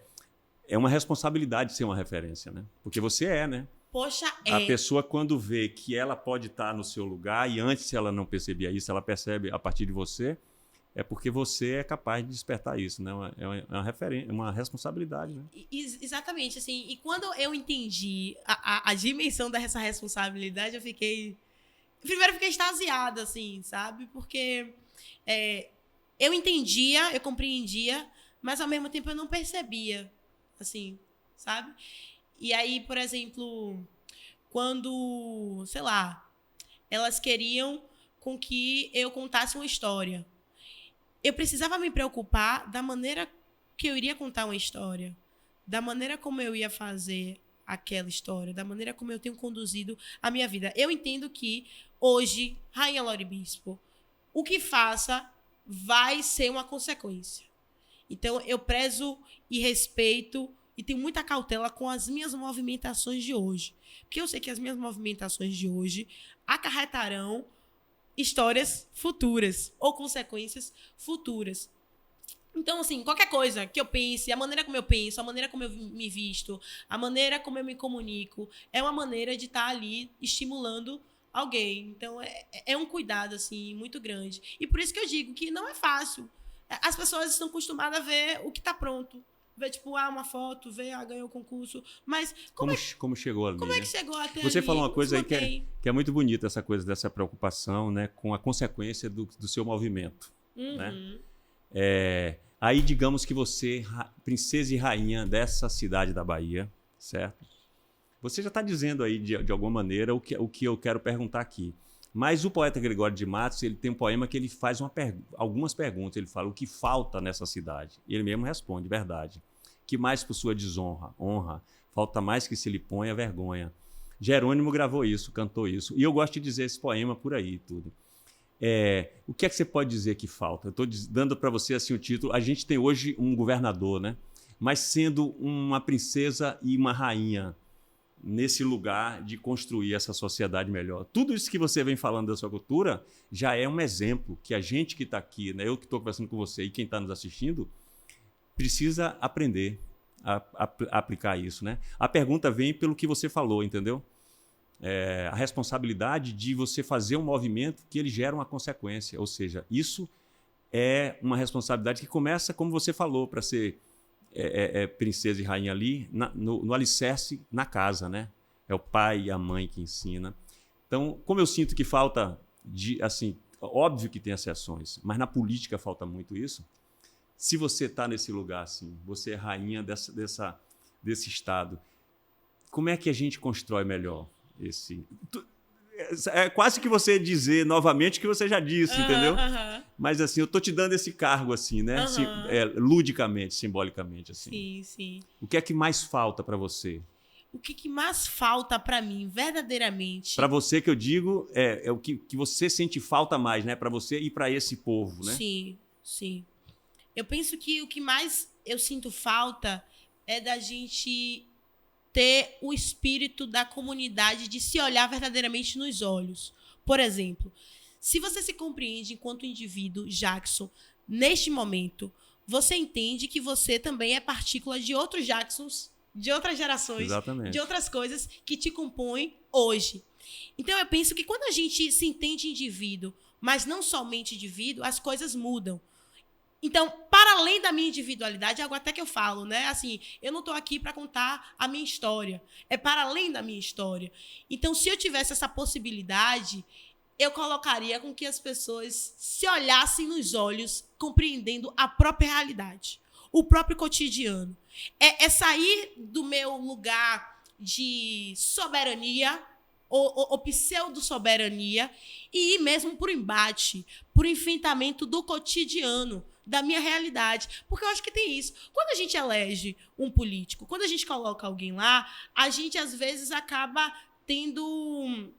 uma responsabilidade ser uma referência, né? Porque você né? Poxa, A pessoa, quando vê que ela pode estar no seu lugar, e antes ela não percebia isso, ela percebe a partir de você, é porque você é capaz de despertar isso, né? É uma responsabilidade, né? Exatamente, assim. E quando eu entendi a dimensão dessa responsabilidade, eu fiquei... Primeiro, eu fiquei extasiada, assim, sabe? Porque eu entendia, eu compreendia, mas ao mesmo tempo eu não percebia, assim, sabe? E aí, por exemplo, quando, sei lá, elas queriam com que eu contasse uma história, eu precisava me preocupar da maneira que eu iria contar uma história, da maneira como eu ia fazer aquela história, da maneira como eu tenho conduzido a minha vida. Eu entendo que hoje, Rainha Lore Bispo, o que faça vai ser uma consequência. Então, eu prezo e respeito e tenho muita cautela com as minhas movimentações de hoje. Porque eu sei que as minhas movimentações de hoje acarretarão histórias futuras ou consequências futuras. Então, assim, qualquer coisa que eu pense, a maneira como eu penso, a maneira como eu me visto, a maneira como eu me comunico, é uma maneira de estar ali estimulando alguém. Então, é um cuidado, assim, muito grande. E por isso que eu digo que não é fácil. As pessoas estão acostumadas a ver o que está pronto. Ver, tipo, uma foto, ver, ganhou o concurso. Mas como chegou ali? Como é que chegou até Você ali? falou uma coisa aí que é muito bonita, essa coisa dessa preocupação, né, com a consequência do seu movimento. Uhum. Né? Aí, digamos que você, princesa e rainha dessa cidade da Bahia, certo? Você já está dizendo aí, de alguma maneira, o que eu quero perguntar aqui. Mas o poeta Gregório de Matos, ele tem um poema que ele faz algumas perguntas. Ele fala o que falta nessa cidade. E ele mesmo responde, verdade. Que mais por sua desonra, honra, falta mais que se lhe ponha vergonha. Jerônimo gravou isso, cantou isso. E eu gosto de dizer esse poema por aí tudo. O que é que você pode dizer que falta? Eu estou dando para você assim, o título. A gente tem hoje um governador, né? Mas sendo uma princesa e uma rainha nesse lugar de construir essa sociedade melhor. Tudo isso que você vem falando da sua cultura já é um exemplo que a gente que está aqui, né, eu que estou conversando com você e quem está nos assistindo, precisa aprender a aplicar isso. Né? A pergunta vem pelo que você falou, entendeu? A responsabilidade de você fazer um movimento que ele gera uma consequência. Ou seja, isso é uma responsabilidade que começa, como você falou, para ser princesa e rainha ali, no alicerce, na casa, né? É o pai e a mãe que ensina. Então, como eu sinto que falta assim, óbvio que tem exceções, mas na política falta muito isso. Se você está nesse lugar assim, você é rainha desse estado, como é que a gente constrói melhor esse? É quase que você dizer novamente o que você já disse, entendeu? Mas assim, eu tô te dando esse cargo assim, né? Ludicamente, simbolicamente assim. Sim, sim. O que é que mais falta para você? O que mais falta para mim, verdadeiramente? Para você que eu digo, é o que você sente falta mais, né? Para você e para esse povo, né? Sim, sim. Eu penso que o que mais eu sinto falta é da gente ter o espírito da comunidade de se olhar verdadeiramente nos olhos. Por exemplo, se você se compreende enquanto indivíduo, Jackson, neste momento, você entende que você também é partícula de outros Jacksons, de outras gerações, Exatamente. de outras coisas que te compõem hoje. Então, eu penso que quando a gente se entende indivíduo, mas não somente indivíduo, as coisas mudam. Então, para além da minha individualidade, é algo até que eu falo, né? Assim, eu não estou aqui para contar a minha história. É para além da minha história. Então, se eu tivesse essa possibilidade, eu colocaria com que as pessoas se olhassem nos olhos, compreendendo a própria realidade, o próprio cotidiano. É sair do meu lugar de soberania, ou pseudo-soberania, e ir mesmo para o embate, para o enfrentamento do cotidiano, da minha realidade. Porque eu acho que tem isso. Quando a gente elege um político, quando a gente coloca alguém lá, a gente, às vezes, acaba tendo...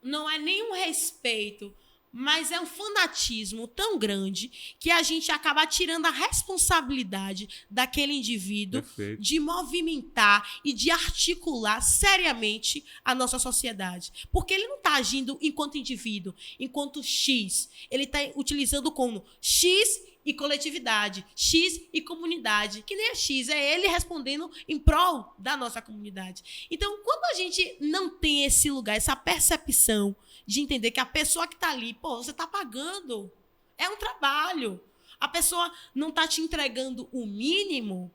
Não é nem um respeito, mas é um fanatismo tão grande que a gente acaba tirando a responsabilidade daquele indivíduo Perfeito. de movimentar e de articular seriamente a nossa sociedade. Porque ele não está agindo enquanto indivíduo, enquanto X. Ele está utilizando como X e coletividade, X e comunidade, que nem é X, é ele respondendo em prol da nossa comunidade. Então, quando a gente não tem esse lugar, essa percepção de entender que a pessoa que está ali, pô, você está pagando, é um trabalho, a pessoa não está te entregando o mínimo,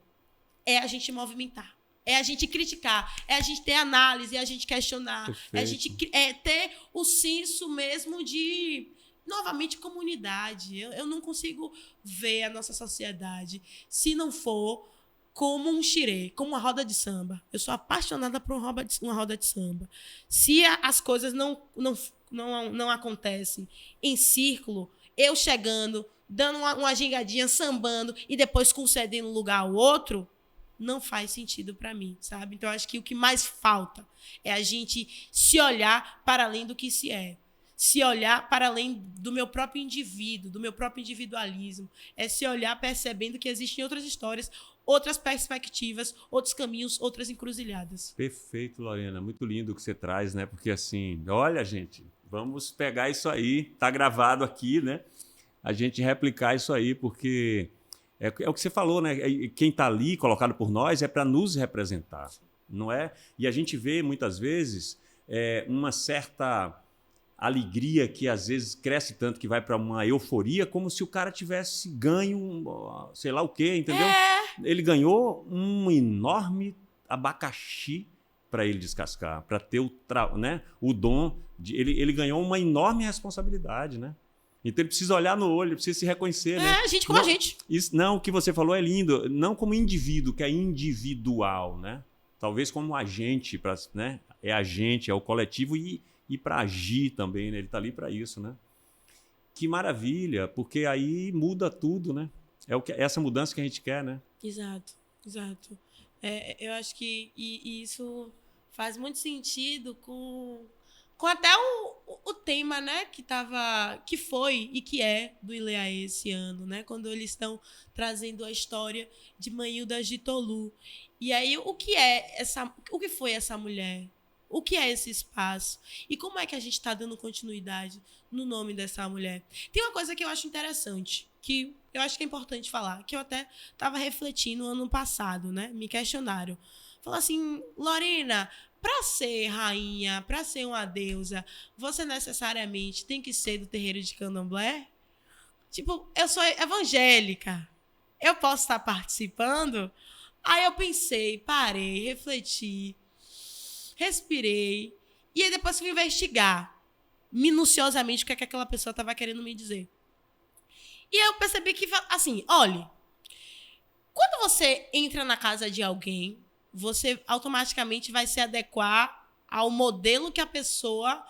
é a gente movimentar. É a gente criticar, é a gente ter análise, é a gente questionar, Perfeito. é a gente ter o senso mesmo de... Novamente, comunidade. Eu não consigo ver a nossa sociedade se não for como um xirê, como uma roda de samba. Eu sou apaixonada por uma roda de samba. Se as coisas não acontecem em círculo, eu chegando, dando uma gingadinha, sambando e depois concedendo lugar ao outro, não faz sentido para mim, sabe? Então, eu acho que o que mais falta é a gente se olhar para além do que se é. Se olhar para além do meu próprio indivíduo, do meu próprio individualismo. É se olhar percebendo que existem outras histórias, outras perspectivas, outros caminhos, outras encruzilhadas. Perfeito, Lorena. Muito lindo o que você traz, né? Porque assim, olha, gente, vamos pegar isso aí, tá gravado aqui, né? A gente replicar isso aí, porque é o que você falou, né? Quem está ali, colocado por nós, é para nos representar, não é? E a gente vê, muitas vezes, uma certa alegria que às vezes cresce tanto que vai para uma euforia, como se o cara tivesse ganho, sei lá o quê, entendeu? Ele ganhou um enorme abacaxi para ele descascar, para ter o dom. Ele ganhou uma enorme responsabilidade, né? Então ele precisa olhar no olho, ele precisa se reconhecer. Né? Gente como a gente. Não, o que você falou é lindo. Não como indivíduo, que é individual, né? Talvez como agente, né? É agente, é o coletivo e para agir também, né? Ele está ali para isso, né? Que maravilha, porque aí muda tudo, né? É essa mudança que a gente quer, né? Exato, exato. Eu acho que isso faz muito sentido com até o tema, né, que foi e que é do Ileaê esse ano, né? Quando eles estão trazendo a história de Manhildas de Tolu. E aí, o que foi essa mulher? O que é esse espaço? E como é que a gente está dando continuidade no nome dessa mulher? Tem uma coisa que eu acho interessante, que eu acho que é importante falar, que eu até estava refletindo ano passado, né? Me questionaram. Falaram assim, Lorena, para ser rainha, para ser uma deusa, você necessariamente tem que ser do terreiro de Candomblé? Tipo, eu sou evangélica. Eu posso estar participando? Aí eu pensei, parei, refleti. respirei, e aí depois fui investigar minuciosamente o que é que aquela pessoa estava querendo me dizer. E eu percebi que, assim, olha, quando você entra na casa de alguém, você automaticamente vai se adequar ao modelo que a pessoa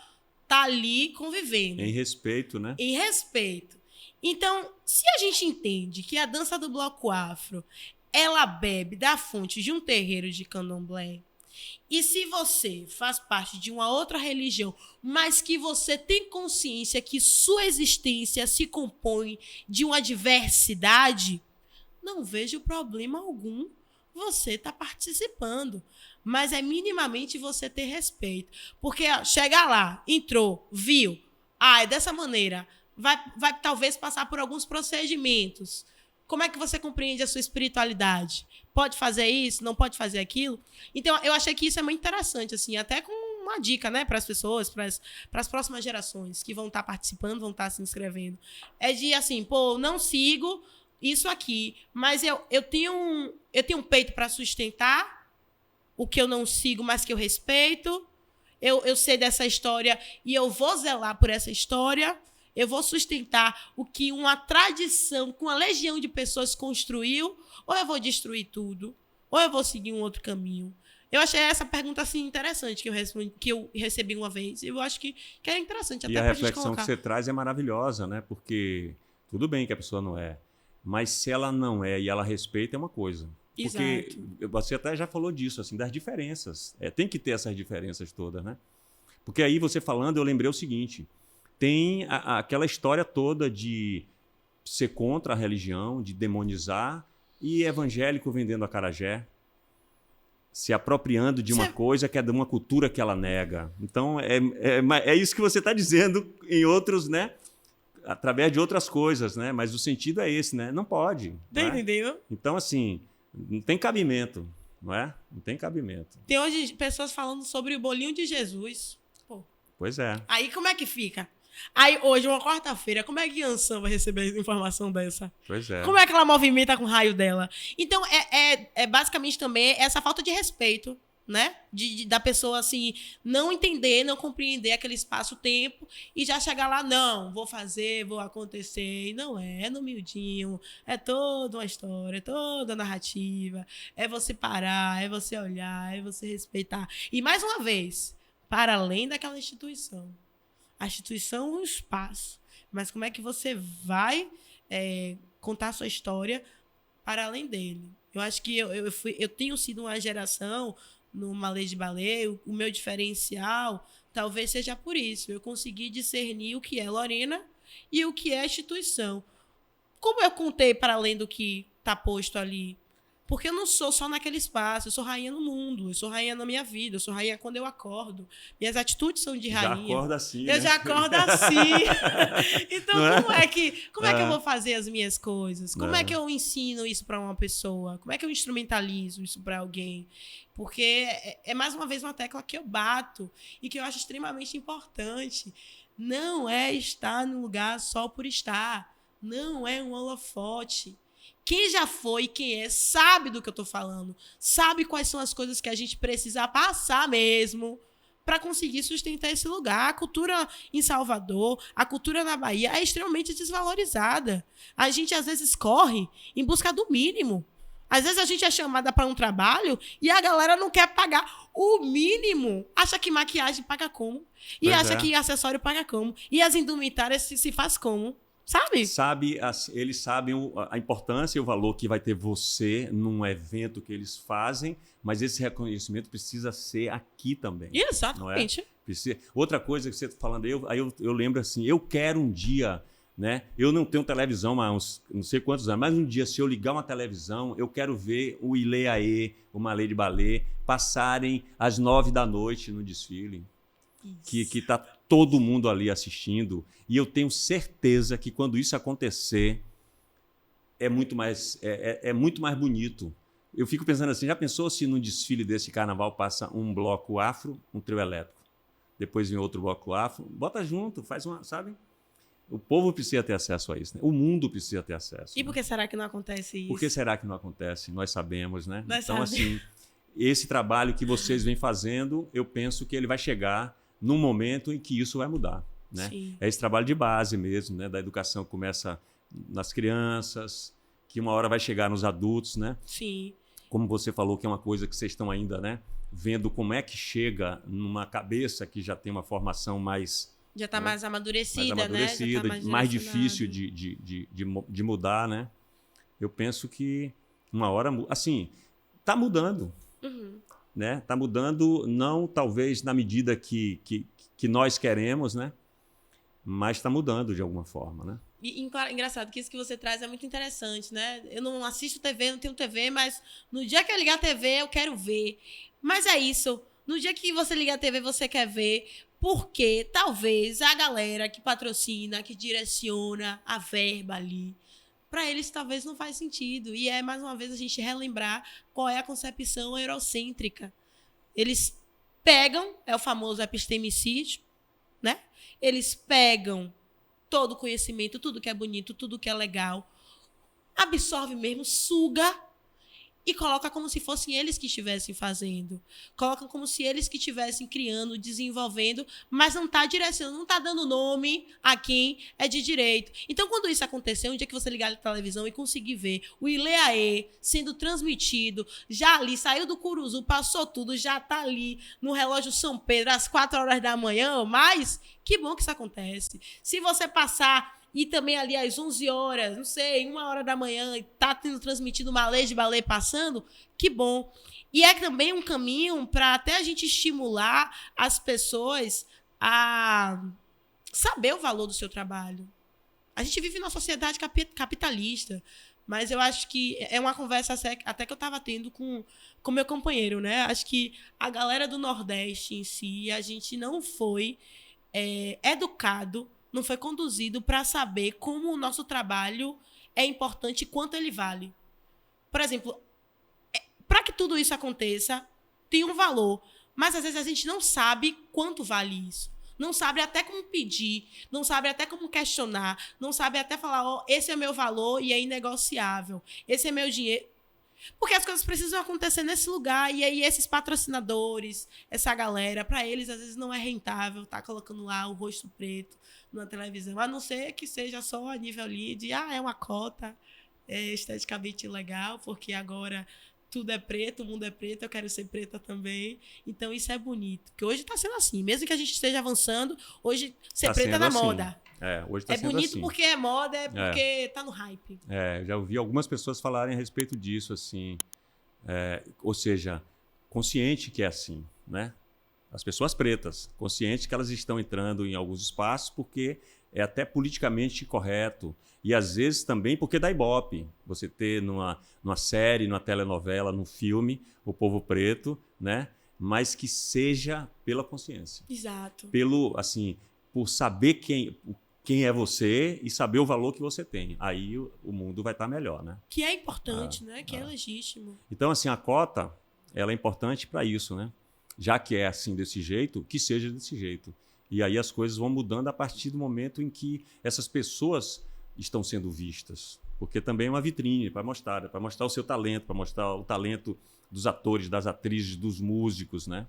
tá ali convivendo. Em respeito, né? Em respeito. Então, se a gente entende que a dança do bloco afro, ela bebe da fonte de um terreiro de candomblé, e se você faz parte de uma outra religião, mas que você tem consciência que sua existência se compõe de uma diversidade, não vejo problema algum você estar participando. Mas é minimamente você ter respeito. Porque chegar lá, entrou, viu, é dessa maneira, vai talvez passar por alguns procedimentos. Como é que você compreende a sua espiritualidade? Pode fazer isso? Não pode fazer aquilo? Então, eu achei que isso é muito interessante, assim, até com uma dica, né, para as pessoas, para as próximas gerações que vão estar participando, vão estar se inscrevendo. É de, assim, não sigo isso aqui, mas eu tenho um peito para sustentar o que eu não sigo, mas que eu respeito. Eu sei dessa história e eu vou zelar por essa história. Eu vou sustentar o que uma tradição com uma legião de pessoas construiu, ou eu vou destruir tudo, ou eu vou seguir um outro caminho. Eu achei essa pergunta assim interessante que eu recebi uma vez. Eu acho que é interessante até E a pra gente reflexão colocar. que você traz é maravilhosa, né? Porque tudo bem que a pessoa não é, mas se ela não é e ela respeita, é uma coisa. Porque Exato. você até já falou disso, assim, das diferenças. Tem que ter essas diferenças todas, né? Porque aí você falando, eu lembrei o seguinte: tem aquela história toda de ser contra a religião, de demonizar, e evangélico vendendo acarajé, se apropriando de uma coisa que é de uma cultura que ela nega. Então, é isso que você está dizendo em outros, né? Através de outras coisas, né? Mas o sentido é esse, né? Não pode. Não é? Entendeu? Então, assim, não tem cabimento, não é? Não tem cabimento. Tem hoje pessoas falando sobre o bolinho de Jesus. Pô. Pois é. Aí como é que fica? Aí hoje, uma quarta-feira, como é que Yansan vai receber informação dessa? Pois é. Como é que ela movimenta com o raio dela? Então, é basicamente também essa falta de respeito, né? Da pessoa, assim, não entender, não compreender aquele espaço-tempo e já chegar lá, não, vou fazer, vou acontecer. E não é no miudinho, é toda uma história, é toda a narrativa. É você parar, é você olhar, é você respeitar. E, mais uma vez, para além daquela instituição. A instituição é um espaço, mas como é que você vai contar a sua história para além dele? Eu acho que eu tenho sido uma geração numa lei de balé, o meu diferencial talvez seja por isso. Eu consegui discernir o que é Lorena e o que é a instituição. Como eu contei para além do que está posto ali? Porque eu não sou só naquele espaço, eu sou rainha no mundo, eu sou rainha na minha vida, eu sou rainha quando eu acordo. Minhas atitudes são de rainha. Já acorda assim, Eu né? já acordo assim. Então, Não é? como é que eu vou fazer as minhas coisas? Como é que eu ensino isso para uma pessoa? Como é que eu instrumentalizo isso para alguém? Porque é mais uma vez uma tecla que eu bato e que eu acho extremamente importante. Não é estar num lugar só por estar. Não é um holofote. Quem já foi, quem é, sabe do que eu tô falando. Sabe quais são as coisas que a gente precisa passar mesmo para conseguir sustentar esse lugar. A cultura em Salvador, a cultura na Bahia é extremamente desvalorizada. A gente, às vezes, corre em busca do mínimo. Às vezes, a gente é chamada para um trabalho e a galera não quer pagar o mínimo. Acha que maquiagem paga como. E Pois acha é. que acessório paga como. E as indumentárias se faz como. Sabe? Eles sabem a importância e o valor que vai ter você num evento que eles fazem, mas esse reconhecimento precisa ser aqui também. Exatamente. Outra coisa que você está falando, eu lembro assim, eu quero um dia, né? Eu não tenho televisão há uns não sei quantos anos, mas um dia, se eu ligar uma televisão, eu quero ver o Ileaê, o Malê de Ballet, passarem às 9 da noite no desfile. Que está todo mundo ali assistindo. E eu tenho certeza que quando isso acontecer, é muito mais bonito. Eu fico pensando assim, já pensou se num desfile desse carnaval passa um bloco afro, um trio elétrico, depois vem outro bloco afro, bota junto, faz uma, sabe? O povo precisa ter acesso a isso, né? O mundo precisa ter acesso. E por que será que não acontece isso? Por que será que não acontece? Nós sabemos, né? Nós então, sabemos. assim, esse trabalho que vocês vêm fazendo, eu penso que ele vai chegar num momento em que isso vai mudar, né? Sim. É esse trabalho de base mesmo, né? Da educação que começa nas crianças, que uma hora vai chegar nos adultos, né? Sim. Como você falou, que é uma coisa que vocês estão ainda, né? Vendo como é que chega numa cabeça que já tem uma formação mais... Já está né? mais amadurecida, mais amadurecida, né? Já tá mais direcionada. difícil de mudar, né? Eu penso que uma hora... Assim, está mudando, Uhum. né? Está mudando, não talvez na medida que nós queremos, né? Mas está mudando de alguma forma, né? Engraçado que isso que você traz é muito interessante, né? Eu não assisto TV, não tenho TV, mas no dia que eu ligar a TV, eu quero ver. Mas é isso. No dia que você liga a TV, você quer ver. Porque talvez a galera que patrocina, que direciona a verba ali, para eles talvez não faz sentido. E é, mais uma vez, a gente relembrar qual é a concepção eurocêntrica. Eles pegam, é o famoso epistemicídio, né? Eles pegam todo o conhecimento, tudo que é bonito, tudo que é legal, absorve mesmo, suga e coloca como se fossem eles que estivessem fazendo. Colocam como se eles que estivessem criando, desenvolvendo, mas não está direcionando, não está dando nome a quem é de direito. Então, quando isso aconteceu, um dia que você ligar a televisão e conseguir ver o Ileaê sendo transmitido, já ali, saiu do Curuzu, passou tudo, já está ali no relógio São Pedro às 4 horas da manhã, mas que bom que isso acontece. Se você passar... E também ali às 11 horas, não sei, 1 hora da manhã, está tendo transmitido uma lei de balé passando, que bom. E é também um caminho para até a gente estimular as pessoas a saber o valor do seu trabalho. A gente vive numa sociedade capitalista, mas eu acho que é uma conversa até que eu estava tendo com meu companheiro, né? Acho que a galera do Nordeste em si, a gente não foi educado, não foi conduzido para saber como o nosso trabalho é importante e quanto ele vale. Por exemplo, para que tudo isso aconteça, tem um valor, mas às vezes a gente não sabe quanto vale isso. Não sabe até como pedir, não sabe até como questionar, não sabe até falar, esse é meu valor e é inegociável, esse é meu dinheiro. Porque as coisas precisam acontecer nesse lugar. E aí esses patrocinadores, essa galera, para eles às vezes não é rentável estar colocando lá o rosto preto na televisão. A não ser que seja só a nível ali de, é uma cota esteticamente legal, porque agora tudo é preto, o mundo é preto, eu quero ser preta também. Então isso é bonito. Porque hoje está sendo assim. Mesmo que a gente esteja avançando, hoje ser Tá preta é sendo na assim. moda. Hoje tá sendo bonito assim. porque é moda, é porque tá no hype. Já ouvi algumas pessoas falarem a respeito disso, assim. Ou seja, consciente que é assim, né? As pessoas pretas, conscientes que elas estão entrando em alguns espaços porque é até politicamente correto. E às vezes também porque dá ibope. Você ter numa série, numa telenovela, num filme, o povo preto, né? Mas que seja pela consciência. Exato. Por saber quem é você e saber o valor que você tem. Aí o mundo vai estar melhor, né? Que é importante, né? Que é legítimo. Então, assim, a cota, ela é importante para isso, né? Já que é assim desse jeito, que seja desse jeito. E aí as coisas vão mudando a partir do momento em que essas pessoas estão sendo vistas. Porque também é uma vitrine para mostrar o seu talento, para mostrar o talento dos atores, das atrizes, dos músicos, né?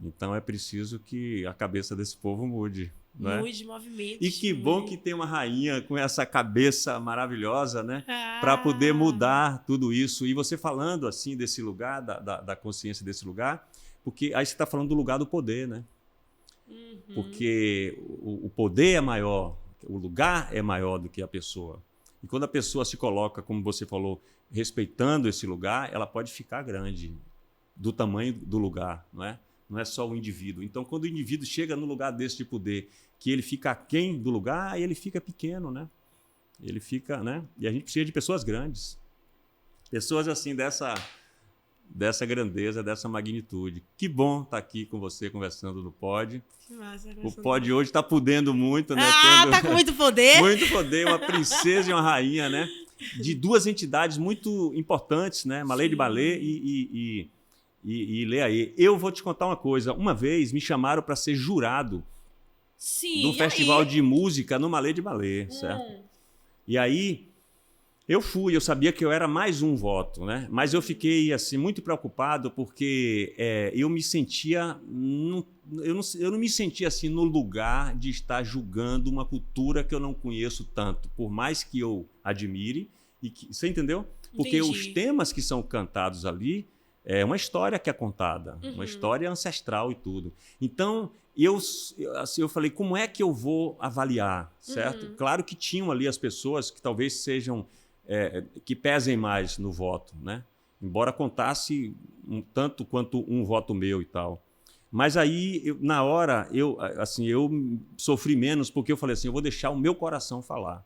Então é preciso que a cabeça desse povo mude. Né? Mude, movimento. E que bom que tem uma rainha com essa cabeça maravilhosa, né? Para poder mudar tudo isso. E você falando assim desse lugar, da consciência desse lugar, porque aí você está falando do lugar do poder, né? Uhum. Porque o poder é maior, o lugar é maior do que a pessoa. E quando a pessoa se coloca, como você falou, respeitando esse lugar, ela pode ficar grande, do tamanho do lugar, não é? Não é só o indivíduo. Então, quando o indivíduo chega no lugar desse de poder, que ele fica aquém do lugar, aí ele fica pequeno, né? Ele fica, né? E a gente precisa de pessoas grandes. Pessoas assim dessa grandeza, dessa magnitude. Que bom estar aqui com você conversando no Pod. Que massa, o Pod hoje está podendo muito, né? Tá com muito poder. Muito poder, uma princesa e uma rainha, né? De duas entidades muito importantes, né? Malê de Balé e Ileaê. Eu vou te contar uma coisa. Uma vez me chamaram para ser jurado de um festival de música no Malê de Balé, certo? E aí Eu sabia que eu era mais um voto, né? Mas eu fiquei assim muito preocupado porque eu me sentia, eu não me sentia assim no lugar de estar julgando uma cultura que eu não conheço tanto, por mais que eu admire você entendeu? Porque Entendi. os temas que são cantados ali é uma história que é contada, Uhum. uma história ancestral e tudo. Então assim, eu falei, como é que eu vou avaliar, certo? Uhum. Claro que tinham ali as pessoas que talvez sejam que pesem mais no voto, né? Embora contasse tanto quanto um voto meu e tal. Mas aí, na hora, eu sofri menos porque eu falei assim, eu vou deixar o meu coração falar.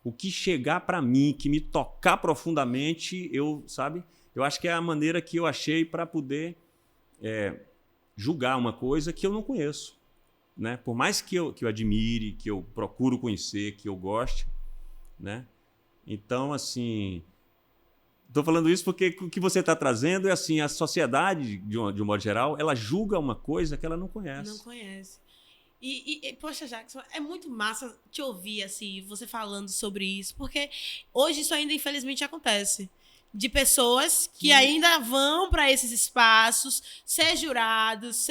O que chegar para mim, que me tocar profundamente, eu acho que é a maneira que eu achei para poder julgar uma coisa que eu não conheço, né? Por mais que eu admire, que eu procuro conhecer, que eu goste, né? Então, assim, estou falando isso porque o que você está trazendo é assim, a sociedade, de um modo geral, ela julga uma coisa que ela não conhece. Não conhece. Poxa, Jackson, é muito massa te ouvir, assim, você falando sobre isso, porque hoje isso ainda, infelizmente, acontece. De pessoas que ainda vão para esses espaços, ser jurados,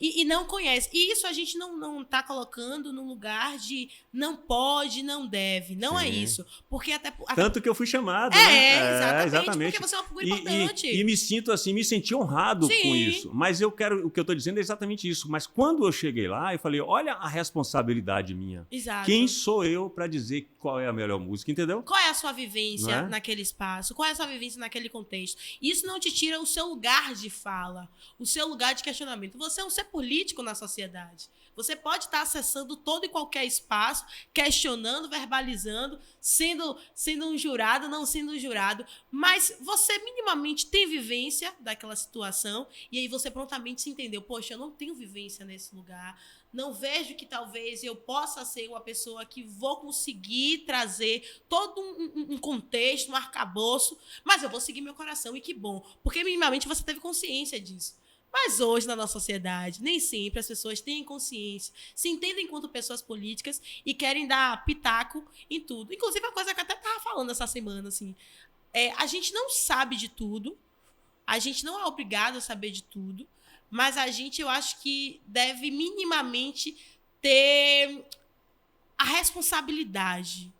e não conhecem. E isso a gente não tá colocando no lugar de não pode, não deve. Não é isso. Porque até tanto que eu fui chamado, né? Exatamente. Porque você é uma figura importante. E me sinto assim, me senti honrado com isso. Mas o que eu estou dizendo é exatamente isso. Mas quando eu cheguei lá, eu falei, olha a responsabilidade minha. Exato. Quem sou eu para dizer qual é a melhor música, entendeu? Qual é a sua vivência naquele espaço? Qual é a sua vivência naquele contexto? Isso não te tira o seu lugar de fala, o seu lugar de questionamento. Você é um ser político na sociedade. Você pode estar acessando todo e qualquer espaço, questionando, verbalizando, sendo um jurado, não sendo um jurado, mas você minimamente tem vivência daquela situação e aí você prontamente se entendeu, poxa, eu não tenho vivência nesse lugar, não vejo que talvez eu possa ser uma pessoa que vou conseguir trazer todo um contexto, um arcabouço, mas eu vou seguir meu coração e que bom, porque minimamente você teve consciência disso. Mas hoje, na nossa sociedade, nem sempre as pessoas têm consciência, se entendem enquanto pessoas políticas e querem dar pitaco em tudo. Inclusive, a coisa que eu até estava falando essa semana, assim, a gente não sabe de tudo, a gente não é obrigado a saber de tudo, mas a gente, eu acho que deve minimamente ter a responsabilidade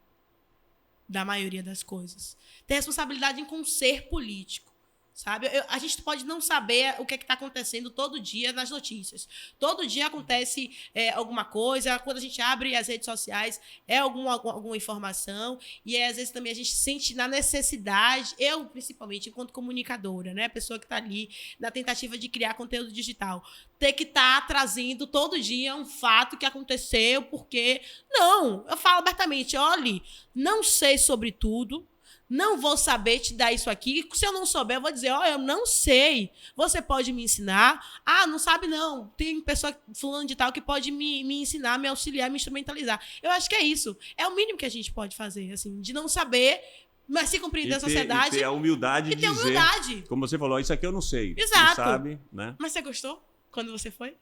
da maioria das coisas. Ter responsabilidade com ser político. Sabe? A gente pode não saber o que está acontecendo todo dia nas notícias. Todo dia acontece alguma coisa, quando a gente abre as redes sociais, alguma informação, e às vezes também a gente sente na necessidade, eu principalmente, enquanto comunicadora, né? Pessoa que está ali na tentativa de criar conteúdo digital, ter que estar trazendo todo dia um fato que aconteceu, porque... Não, eu falo abertamente, olhe, não sei sobre tudo, não vou saber te dar isso aqui. Se eu não souber, eu vou dizer, eu não sei. Você pode me ensinar? Ah, não sabe não. Tem pessoa fulano de tal que pode me ensinar, me auxiliar, me instrumentalizar. Eu acho que é isso. É o mínimo que a gente pode fazer, assim, de não saber, mas se compreender a sociedade. E ter a humildade de dizer. Humildade. Como você falou, isso aqui eu não sei. Exato. Você sabe, né? Mas você gostou quando você foi?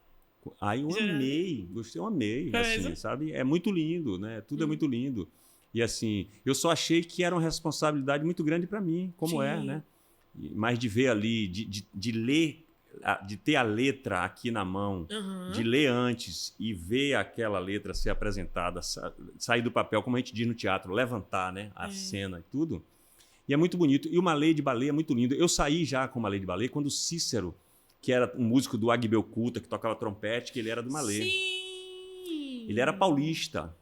Aí eu amei. Gostei, eu amei. Assim, sabe? É muito lindo, né? Tudo é muito lindo. E assim, eu só achei que era uma responsabilidade muito grande para mim, como é, né? Mas de ver ali, de ler, de ter a letra aqui na mão, de ler antes e ver aquela letra ser apresentada, sair do papel, como a gente diz no teatro, levantar, né? A cena e tudo. E é muito bonito. E uma lei de balé é muito lindo. Eu saí já com uma lei de balé quando o Cícero, que era um músico do Agbeu Culta, que tocava trompete, que ele era do Malê. Sim! Ele era paulista.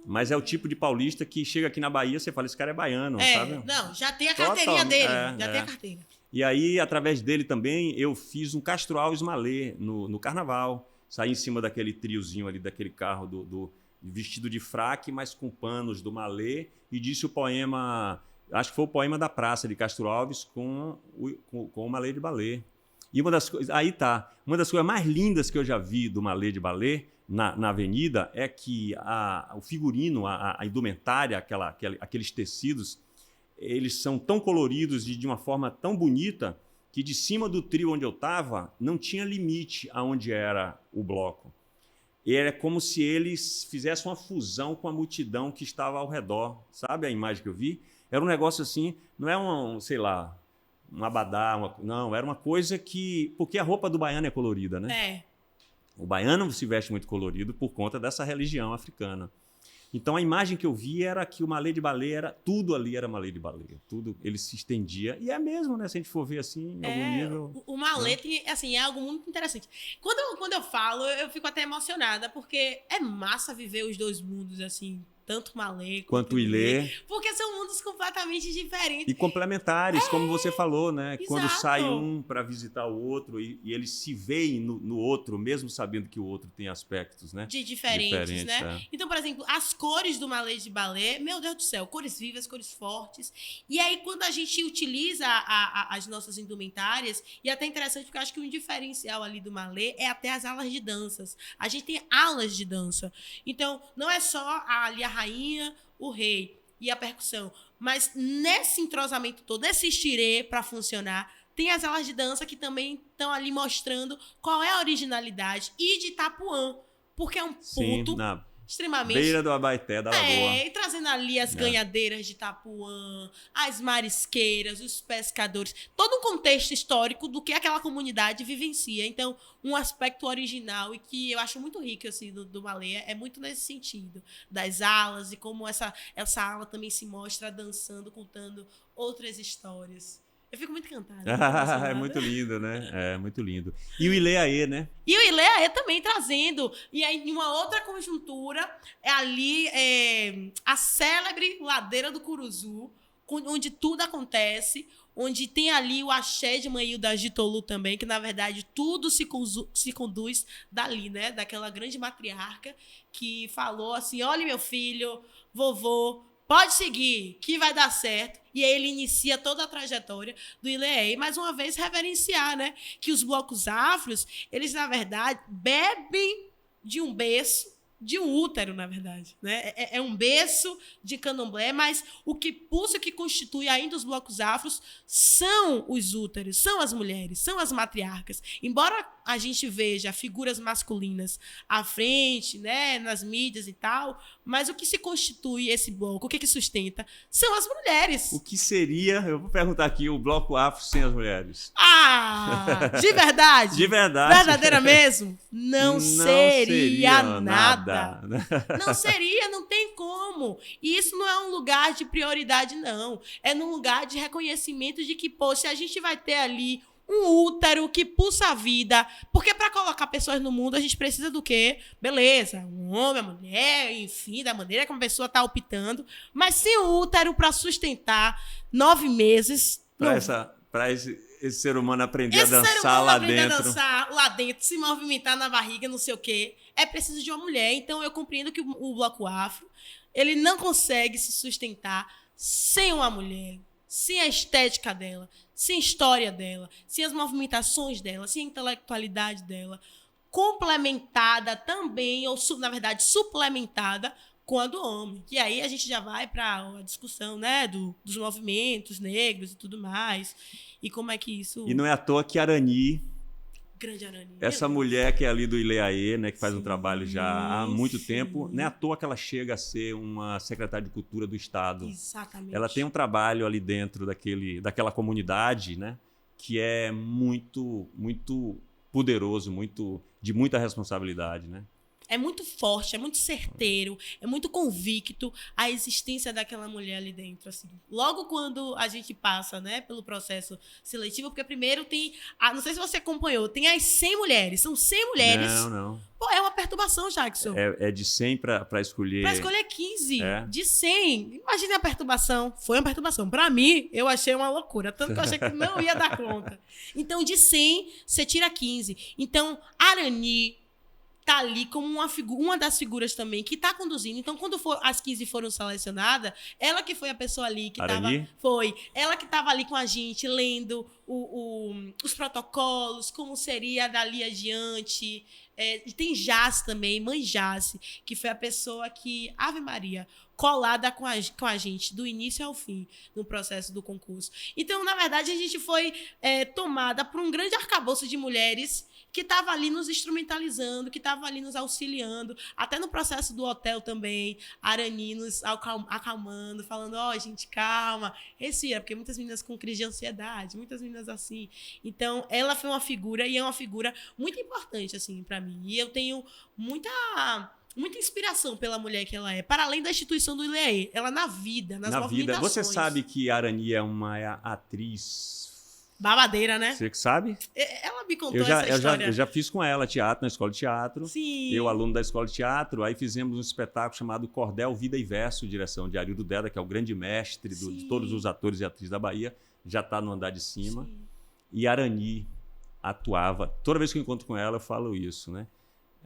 Mas é o tipo de paulista que chega aqui na Bahia, você fala, esse cara é baiano, sabe? Não, já tem a carteirinha dele. Tem a carteira. E aí, através dele também, eu fiz um Castro Alves Malê no carnaval. Saí em cima daquele triozinho ali, daquele carro vestido de fraque, mas com panos do Malê, e disse o poema, acho que foi o poema da praça de Castro Alves com o Malê de balé. E uma das coisas mais lindas que eu já vi do Malê de balé, na avenida, é que o figurino, a indumentária, aqueles tecidos, eles são tão coloridos e de uma forma tão bonita que de cima do trio onde eu estava não tinha limite aonde era o bloco. Era como se eles fizessem uma fusão com a multidão que estava ao redor. Sabe a imagem que eu vi? Era um negócio assim, não é sei lá, um abadá, não, era uma coisa que... Porque a roupa do baiano é colorida, né? É. O baiano se veste muito colorido por conta dessa religião africana. Então a imagem que eu vi era que o malê de balé tudo ali era malê de balé, tudo ele se estendia e é mesmo, né? Se a gente for ver assim, em algum nível. O malê tem, assim, é algo muito interessante. Quando eu falo, eu fico até emocionada porque é massa viver os dois mundos assim, tanto malê quanto o ilê, porque são mundos completamente diferentes e complementares, como você falou, né? Exato. Quando sai um para visitar o outro e eles se veem no outro, mesmo sabendo que o outro tem aspectos, né? Diferentes, né? É. Então, por exemplo, as cores do malê de balé, meu Deus do céu, cores vivas, cores fortes. E aí, quando a gente utiliza as nossas indumentárias, e é até interessante, porque eu acho que um diferencial ali do malê é até as alas de danças. A gente tem alas de dança. Então, não é só ali a rainha, o rei e a percussão, mas nesse entrosamento todo, nesse estirê para funcionar, tem as alas de dança que também estão ali mostrando qual é a originalidade e de Itapuã, porque é um ponto na extremamente... beira do Abaeté, da Lagoa. E trazendo ali as ganhadeiras de Itapuã, as marisqueiras, os pescadores, todo um contexto histórico do que aquela comunidade vivencia. Então, um aspecto original e que eu acho muito rico assim, do malê é muito nesse sentido, das alas e como essa ala também se mostra dançando, contando outras histórias. Eu fico muito encantada. É muito lindo, né? É muito lindo. E o Ilê-Aê, né? E o Ilê-Aê também trazendo. E aí, em uma outra conjuntura, a célebre Ladeira do Curuzu, onde tudo acontece, onde tem ali o axé de Maílda Agitolu também, que, na verdade, tudo se conduz dali, né? Daquela grande matriarca que falou assim, olha, meu filho, vovô, pode seguir, que vai dar certo. E aí ele inicia toda a trajetória do Ilê-Aê. E, mais uma vez, reverenciar, né? Que os blocos afros, eles, na verdade, bebem de um berço, de um útero, na verdade. Né? É um berço de candomblé, mas o que pulsa, o que constitui ainda os blocos afros são os úteros, são as mulheres, são as matriarcas. Embora a gente veja figuras masculinas à frente, né, nas mídias e tal, mas o que se constitui esse bloco, o que sustenta, são as mulheres. O que seria, eu vou perguntar aqui, o bloco afro sem as mulheres? Ah, de verdade? De verdade. Verdadeira mesmo? Não seria nada. Né? Não seria, não tem como. E isso não é um lugar de prioridade, não. É num lugar de reconhecimento de que, pô, se a gente vai ter ali um útero que pulsa a vida, porque para colocar pessoas no mundo a gente precisa do quê? Beleza, um homem, uma mulher, enfim, da maneira que uma pessoa está optando, mas sem o útero para sustentar 9 meses... Para esse ser humano aprender a dançar lá dentro. A dançar lá dentro, se movimentar na barriga, não sei o quê. É preciso de uma mulher. Então, eu compreendo que o bloco afro, ele não consegue se sustentar sem uma mulher, sem a estética dela, sem a história dela, sem as movimentações dela, sem a intelectualidade dela, complementada também, ou, na verdade, suplementada com a do homem. Que aí a gente já vai para a discussão, né, dos movimentos negros e tudo mais. E como é que isso... E não é à toa que Arani, grande Arani, essa mulher que é ali do Ilê-Aê, né, que faz um trabalho já há muito tempo, não é à toa que ela chega a ser uma secretária de Cultura do Estado. Exatamente. Ela tem um trabalho ali dentro daquela comunidade, né, que é muito, muito poderoso, de muita responsabilidade, né? É muito forte, é muito certeiro, é muito convicto a existência daquela mulher ali dentro. Assim. Logo quando a gente passa, né, pelo processo seletivo, porque primeiro tem, não sei se você acompanhou, tem as 100 mulheres, são 100 mulheres. Não. Pô, é uma perturbação, Jackson. É de 100 para escolher... Para escolher 15, é? De 100. Imagina a perturbação. Foi uma perturbação. Para mim, eu achei uma loucura, tanto que eu achei que não ia dar conta. Então, de 100, você tira 15. Então, Arani tá ali como uma das figuras também que tá conduzindo. Então, quando as 15 foram selecionadas, ela que foi a pessoa ali que Arani? foi. Ela que tava ali com a gente, lendo os protocolos, como seria dali adiante. Tem Jace também, mãe Jace, que foi a pessoa que, Ave Maria, colada com a gente, do início ao fim, no processo do concurso. Então, na verdade, a gente foi tomada por um grande arcabouço de mulheres que estava ali nos instrumentalizando, que estava ali nos auxiliando, até no processo do hotel também, a Arani nos acalmando, falando, gente, calma, respira, porque muitas meninas com crise de ansiedade, muitas meninas assim. Então, ela foi uma figura, e é uma figura muito importante, assim, para mim. E eu tenho muita inspiração pela mulher que ela é, para além da instituição do ILEAE, ela na vida, nas movimentações. Você sabe que a Arani é uma atriz babadeira, né? Você que sabe? Ela me contou essa história. Eu já fiz com ela teatro na escola de teatro. Sim. Eu, aluno da escola de teatro, aí fizemos um espetáculo chamado Cordel, Vida e Verso, direção de Arildo Deda, que é o grande mestre de todos os atores e atrizes da Bahia, já está no andar de cima. Sim. E a Arani atuava. Toda vez que eu encontro com ela, eu falo isso, né?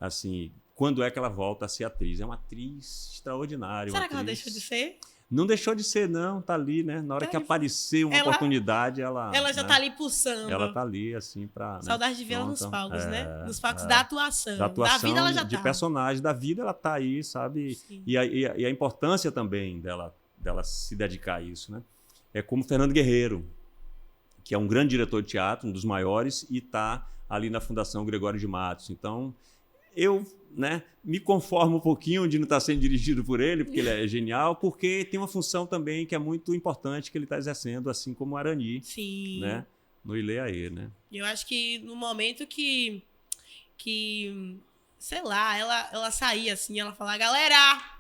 Assim, quando é que ela volta a ser atriz? É uma atriz extraordinária. Será que ela deixou de ser? Não deixou de ser, não. Tá ali, né? Na hora que aparecer uma oportunidade, ela já tá ali pulsando. Ela tá ali, assim, pra... Saudade de vê-la nos palcos, né? Nos palcos da atuação. Da vida, ela já tá. De personagem. Da vida, ela tá aí, sabe? E a importância também dela se dedicar a isso, né? É como Fernando Guerreiro, que é um grande diretor de teatro, um dos maiores, e tá ali na Fundação Gregório de Matos. Então, eu... né, me conformo um pouquinho de não estar sendo dirigido por ele, porque ele é genial, porque tem uma função também que é muito importante que ele está exercendo, assim como o Arani. Sim. Né, no ILEAE, né? Eu acho que no momento que sei lá, ela saía assim, ela falava, galera,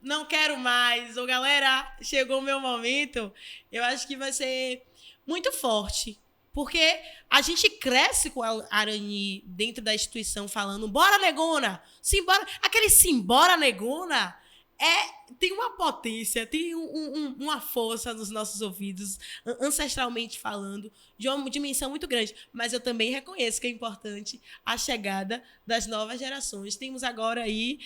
não quero mais, ou galera, chegou o meu momento, eu acho que vai ser muito forte. Porque a gente cresce com a Arani dentro da instituição falando bora, negona! Simbora! Aquele simbora, negona, tem uma potência, tem uma força nos nossos ouvidos, ancestralmente falando, de uma dimensão muito grande. Mas eu também reconheço que é importante a chegada das novas gerações. Temos agora aí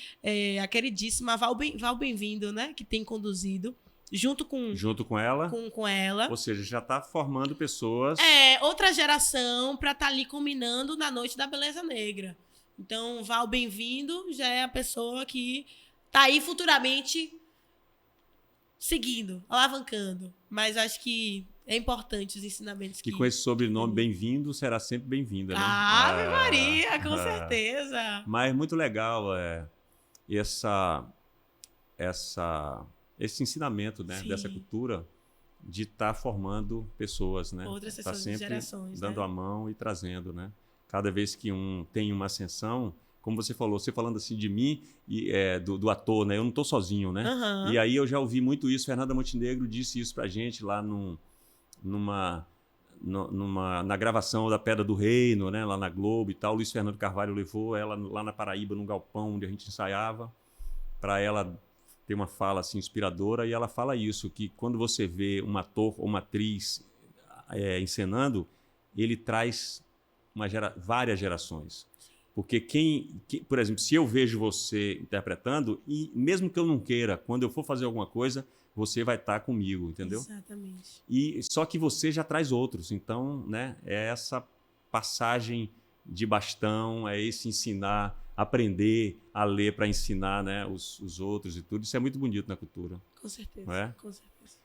a queridíssima Val Bem-vindo, né? Que tem conduzido. Junto com ela. Com ela. Ou seja, já está formando pessoas. Outra geração para estar ali combinando na Noite da Beleza Negra. Então, Val Bem-vindo já é a pessoa que está aí futuramente seguindo, alavancando. Mas acho que é importante os ensinamentos que... E com esse sobrenome Bem-vindo, será sempre bem-vinda, né? Ave Maria, com certeza. Mas muito legal esse ensinamento, né, dessa cultura de estar formando pessoas, né? Outras pessoas, sempre gerações, dando a mão e trazendo, né? Cada vez que um tem uma ascensão, como você falou, você falando assim de mim e do ator, né? Eu não estou sozinho, né? Uhum. E aí eu já ouvi muito isso. Fernanda Montenegro disse isso pra gente lá na gravação da Pedra do Reino, né? Lá na Globo e tal. Luiz Fernando Carvalho levou ela lá na Paraíba, num galpão onde a gente ensaiava, para ela ter uma fala assim, inspiradora, e ela fala isso, que quando você vê um ator ou uma atriz encenando, ele traz várias gerações. Porque por exemplo, se eu vejo você interpretando, e mesmo que eu não queira, quando eu for fazer alguma coisa, você vai estar comigo, entendeu? Exatamente. E só que você já traz outros, então, né, é essa passagem de bastão, é esse ensinar, aprender a ler para ensinar, né, os outros e tudo. Isso é muito bonito na cultura. Com certeza, não é? com certeza.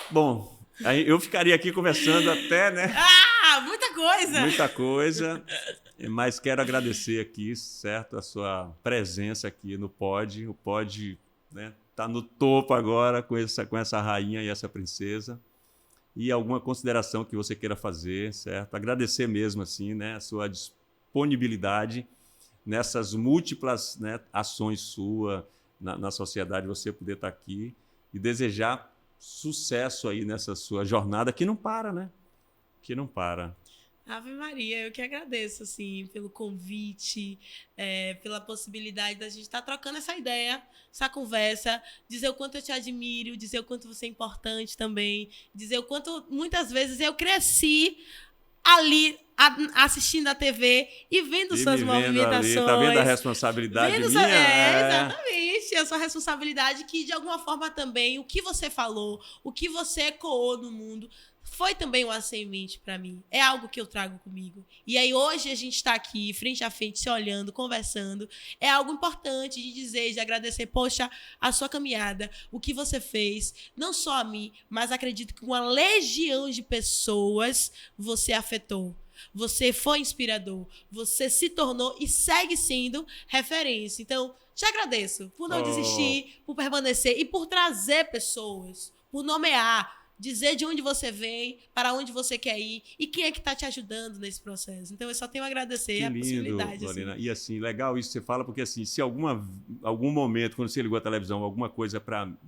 Bom, aí eu ficaria aqui conversando até, né? Muita coisa! Muita coisa, mas quero agradecer aqui, certo, a sua presença aqui no Pod. O Pod, né, tá no topo agora com essa rainha e essa princesa. E alguma consideração que você queira fazer, certo? Agradecer mesmo, assim, né, a sua disponibilidade nessas múltiplas, né, ações sua na sociedade, você poder estar aqui e desejar sucesso aí nessa sua jornada que não para, né? Que não para. Ave Maria, eu que agradeço, assim, pelo convite, pela possibilidade da gente estar trocando essa ideia, essa conversa, dizer o quanto eu te admiro, dizer o quanto você é importante também, dizer o quanto, muitas vezes, eu cresci ali, assistindo a TV e vendo suas movimentações. Ali, tá vendo a responsabilidade minha? Exatamente. A sua responsabilidade que, de alguma forma, também, o que você falou, o que você ecoou no mundo, foi também uma semente para mim. É algo que eu trago comigo. E aí hoje a gente está aqui, frente a frente, se olhando, conversando. É algo importante de dizer, de agradecer. Poxa, a sua caminhada, o que você fez, não só a mim, mas acredito que uma legião de pessoas você afetou. Você foi inspirador. Você se tornou e segue sendo referência. Então, te agradeço por não desistir, por permanecer e por trazer pessoas, por nomear, dizer de onde você vem, para onde você quer ir e quem é que está te ajudando nesse processo. Então, eu só tenho a agradecer a possibilidade. Lorena. Assim. E assim, legal isso que você fala, porque assim, se algum momento, quando você ligou a televisão, alguma coisa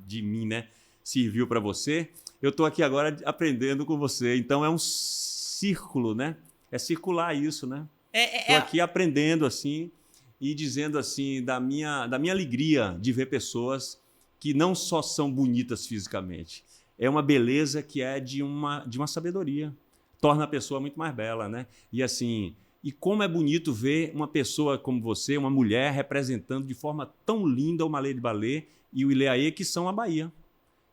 de mim, né, serviu para você, eu estou aqui agora aprendendo com você. Então, é um círculo, né? É circular isso, né? Estou aqui aprendendo assim e dizendo assim da minha alegria de ver pessoas que não só são bonitas fisicamente, é uma beleza que é de uma sabedoria. Torna a pessoa muito mais bela, né? E assim, e como é bonito ver uma pessoa como você, uma mulher, representando de forma tão linda o Malê de Balê e o Ileaê, que são a Bahia.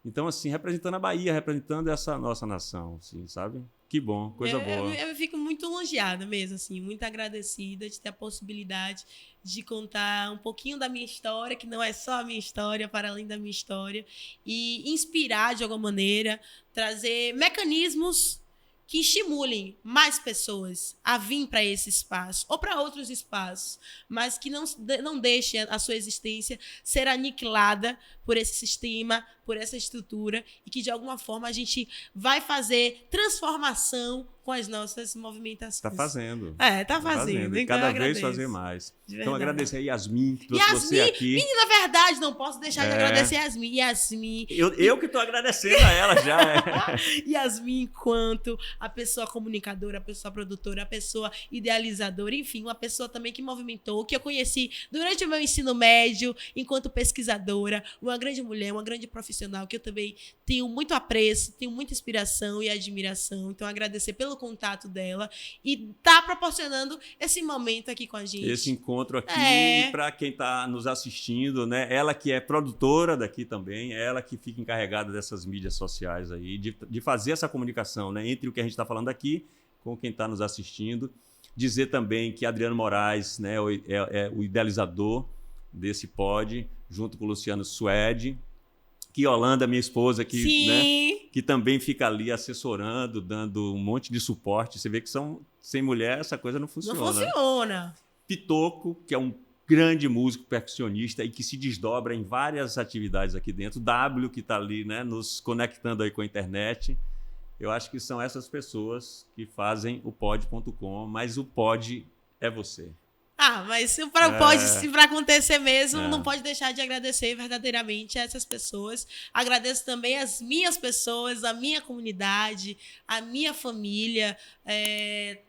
Então, assim, representando a Bahia, representando essa nossa nação, assim, sabe? Que bom, coisa boa. Eu fico muito longeada mesmo, assim, muito agradecida de ter a possibilidade de contar um pouquinho da minha história, que não é só a minha história, para além da minha história, e inspirar de alguma maneira, trazer mecanismos que estimulem mais pessoas a vir para esse espaço ou para outros espaços, mas que não deixem a sua existência ser aniquilada por esse sistema, por essa estrutura, e que de alguma forma a gente vai fazer transformação com as nossas movimentações. Está fazendo. Tá fazendo. E cada vez fazer mais. Então, agradecer a Yasmin, que trouxe você aqui. Menina, verdade, não posso deixar de agradecer a Yasmin. Yasmin. Eu que estou agradecendo a ela já. Yasmin, enquanto a pessoa comunicadora, a pessoa produtora, a pessoa idealizadora, enfim, uma pessoa também que movimentou, que eu conheci durante o meu ensino médio, enquanto pesquisadora, uma grande mulher, uma grande profissional, que eu também tenho muito apreço, tenho muita inspiração e admiração. Então, agradecer pelo contato dela e tá proporcionando esse momento aqui com a gente. Esse encontro aqui, e para quem está nos assistindo, né? Ela que é produtora daqui também, ela que fica encarregada dessas mídias sociais aí, de fazer essa comunicação, né? Entre o que a gente está falando aqui com quem está nos assistindo. Dizer também que Adriano Moraes, né, é o idealizador desse pod, junto com o Luciano Suede, que Yolanda, minha esposa, que também fica ali assessorando, dando um monte de suporte. Você vê que sem mulher essa coisa não funciona. Não funciona. Pitoco, que é um grande músico percussionista e que se desdobra em várias atividades aqui dentro. W, que está ali, né, nos conectando aí com a internet. Eu acho que são essas pessoas que fazem o pod.com, mas o pod é você. Mas para acontecer mesmo, não pode deixar de agradecer verdadeiramente a essas pessoas. Agradeço também as minhas pessoas, a minha comunidade, a minha família,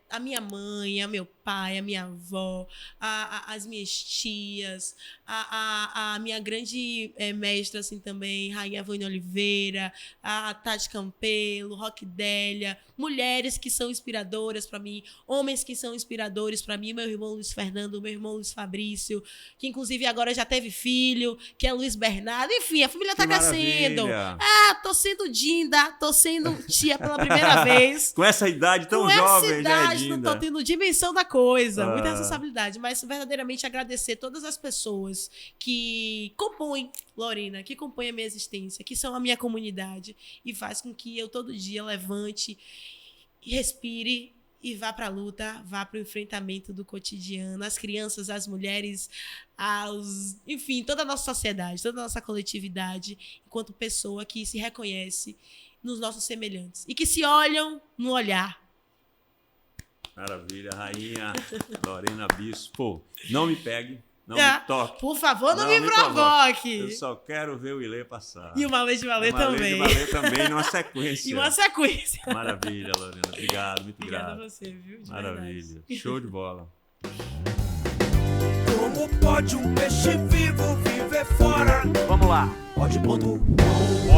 a minha mãe, a meu pai, a minha avó, as minhas tias, a minha grande mestra assim também, Rainha Vânia Oliveira, a Tati Campelo, Roquidélia, mulheres que são inspiradoras para mim, homens que são inspiradores para mim, meu irmão Luiz Fernando, meu irmão Luiz Fabrício, que inclusive agora já teve filho, que é Luiz Bernardo, enfim, a família tá crescendo. Tô sendo Dinda, tô sendo tia pela primeira vez. Com essa idade tão jovem, já é Dinda. Não tô tendo dimensão da coisa, muita responsabilidade, mas verdadeiramente agradecer todas as pessoas que compõem, Lorena, que compõem a minha existência, que são a minha comunidade e faz com que eu todo dia levante e respire e vá para a luta, vá para o enfrentamento do cotidiano, as crianças, as mulheres, enfim, toda a nossa sociedade, toda a nossa coletividade, enquanto pessoa que se reconhece nos nossos semelhantes e que se olham no olhar. Maravilha, Rainha Lorena Bispo. Não me pegue, não me toque. Por favor, não me provoque. Eu só quero ver o Ilê passar. E o Malê de Balê também. O Malê de Balê também, numa sequência. E uma sequência. Maravilha, Lorena. Obrigado, muito grato. Obrigada a você, viu? De maravilha. Verdade. Show de bola. Como pode um peixe vivo viver fora? Vamos lá. Pod.com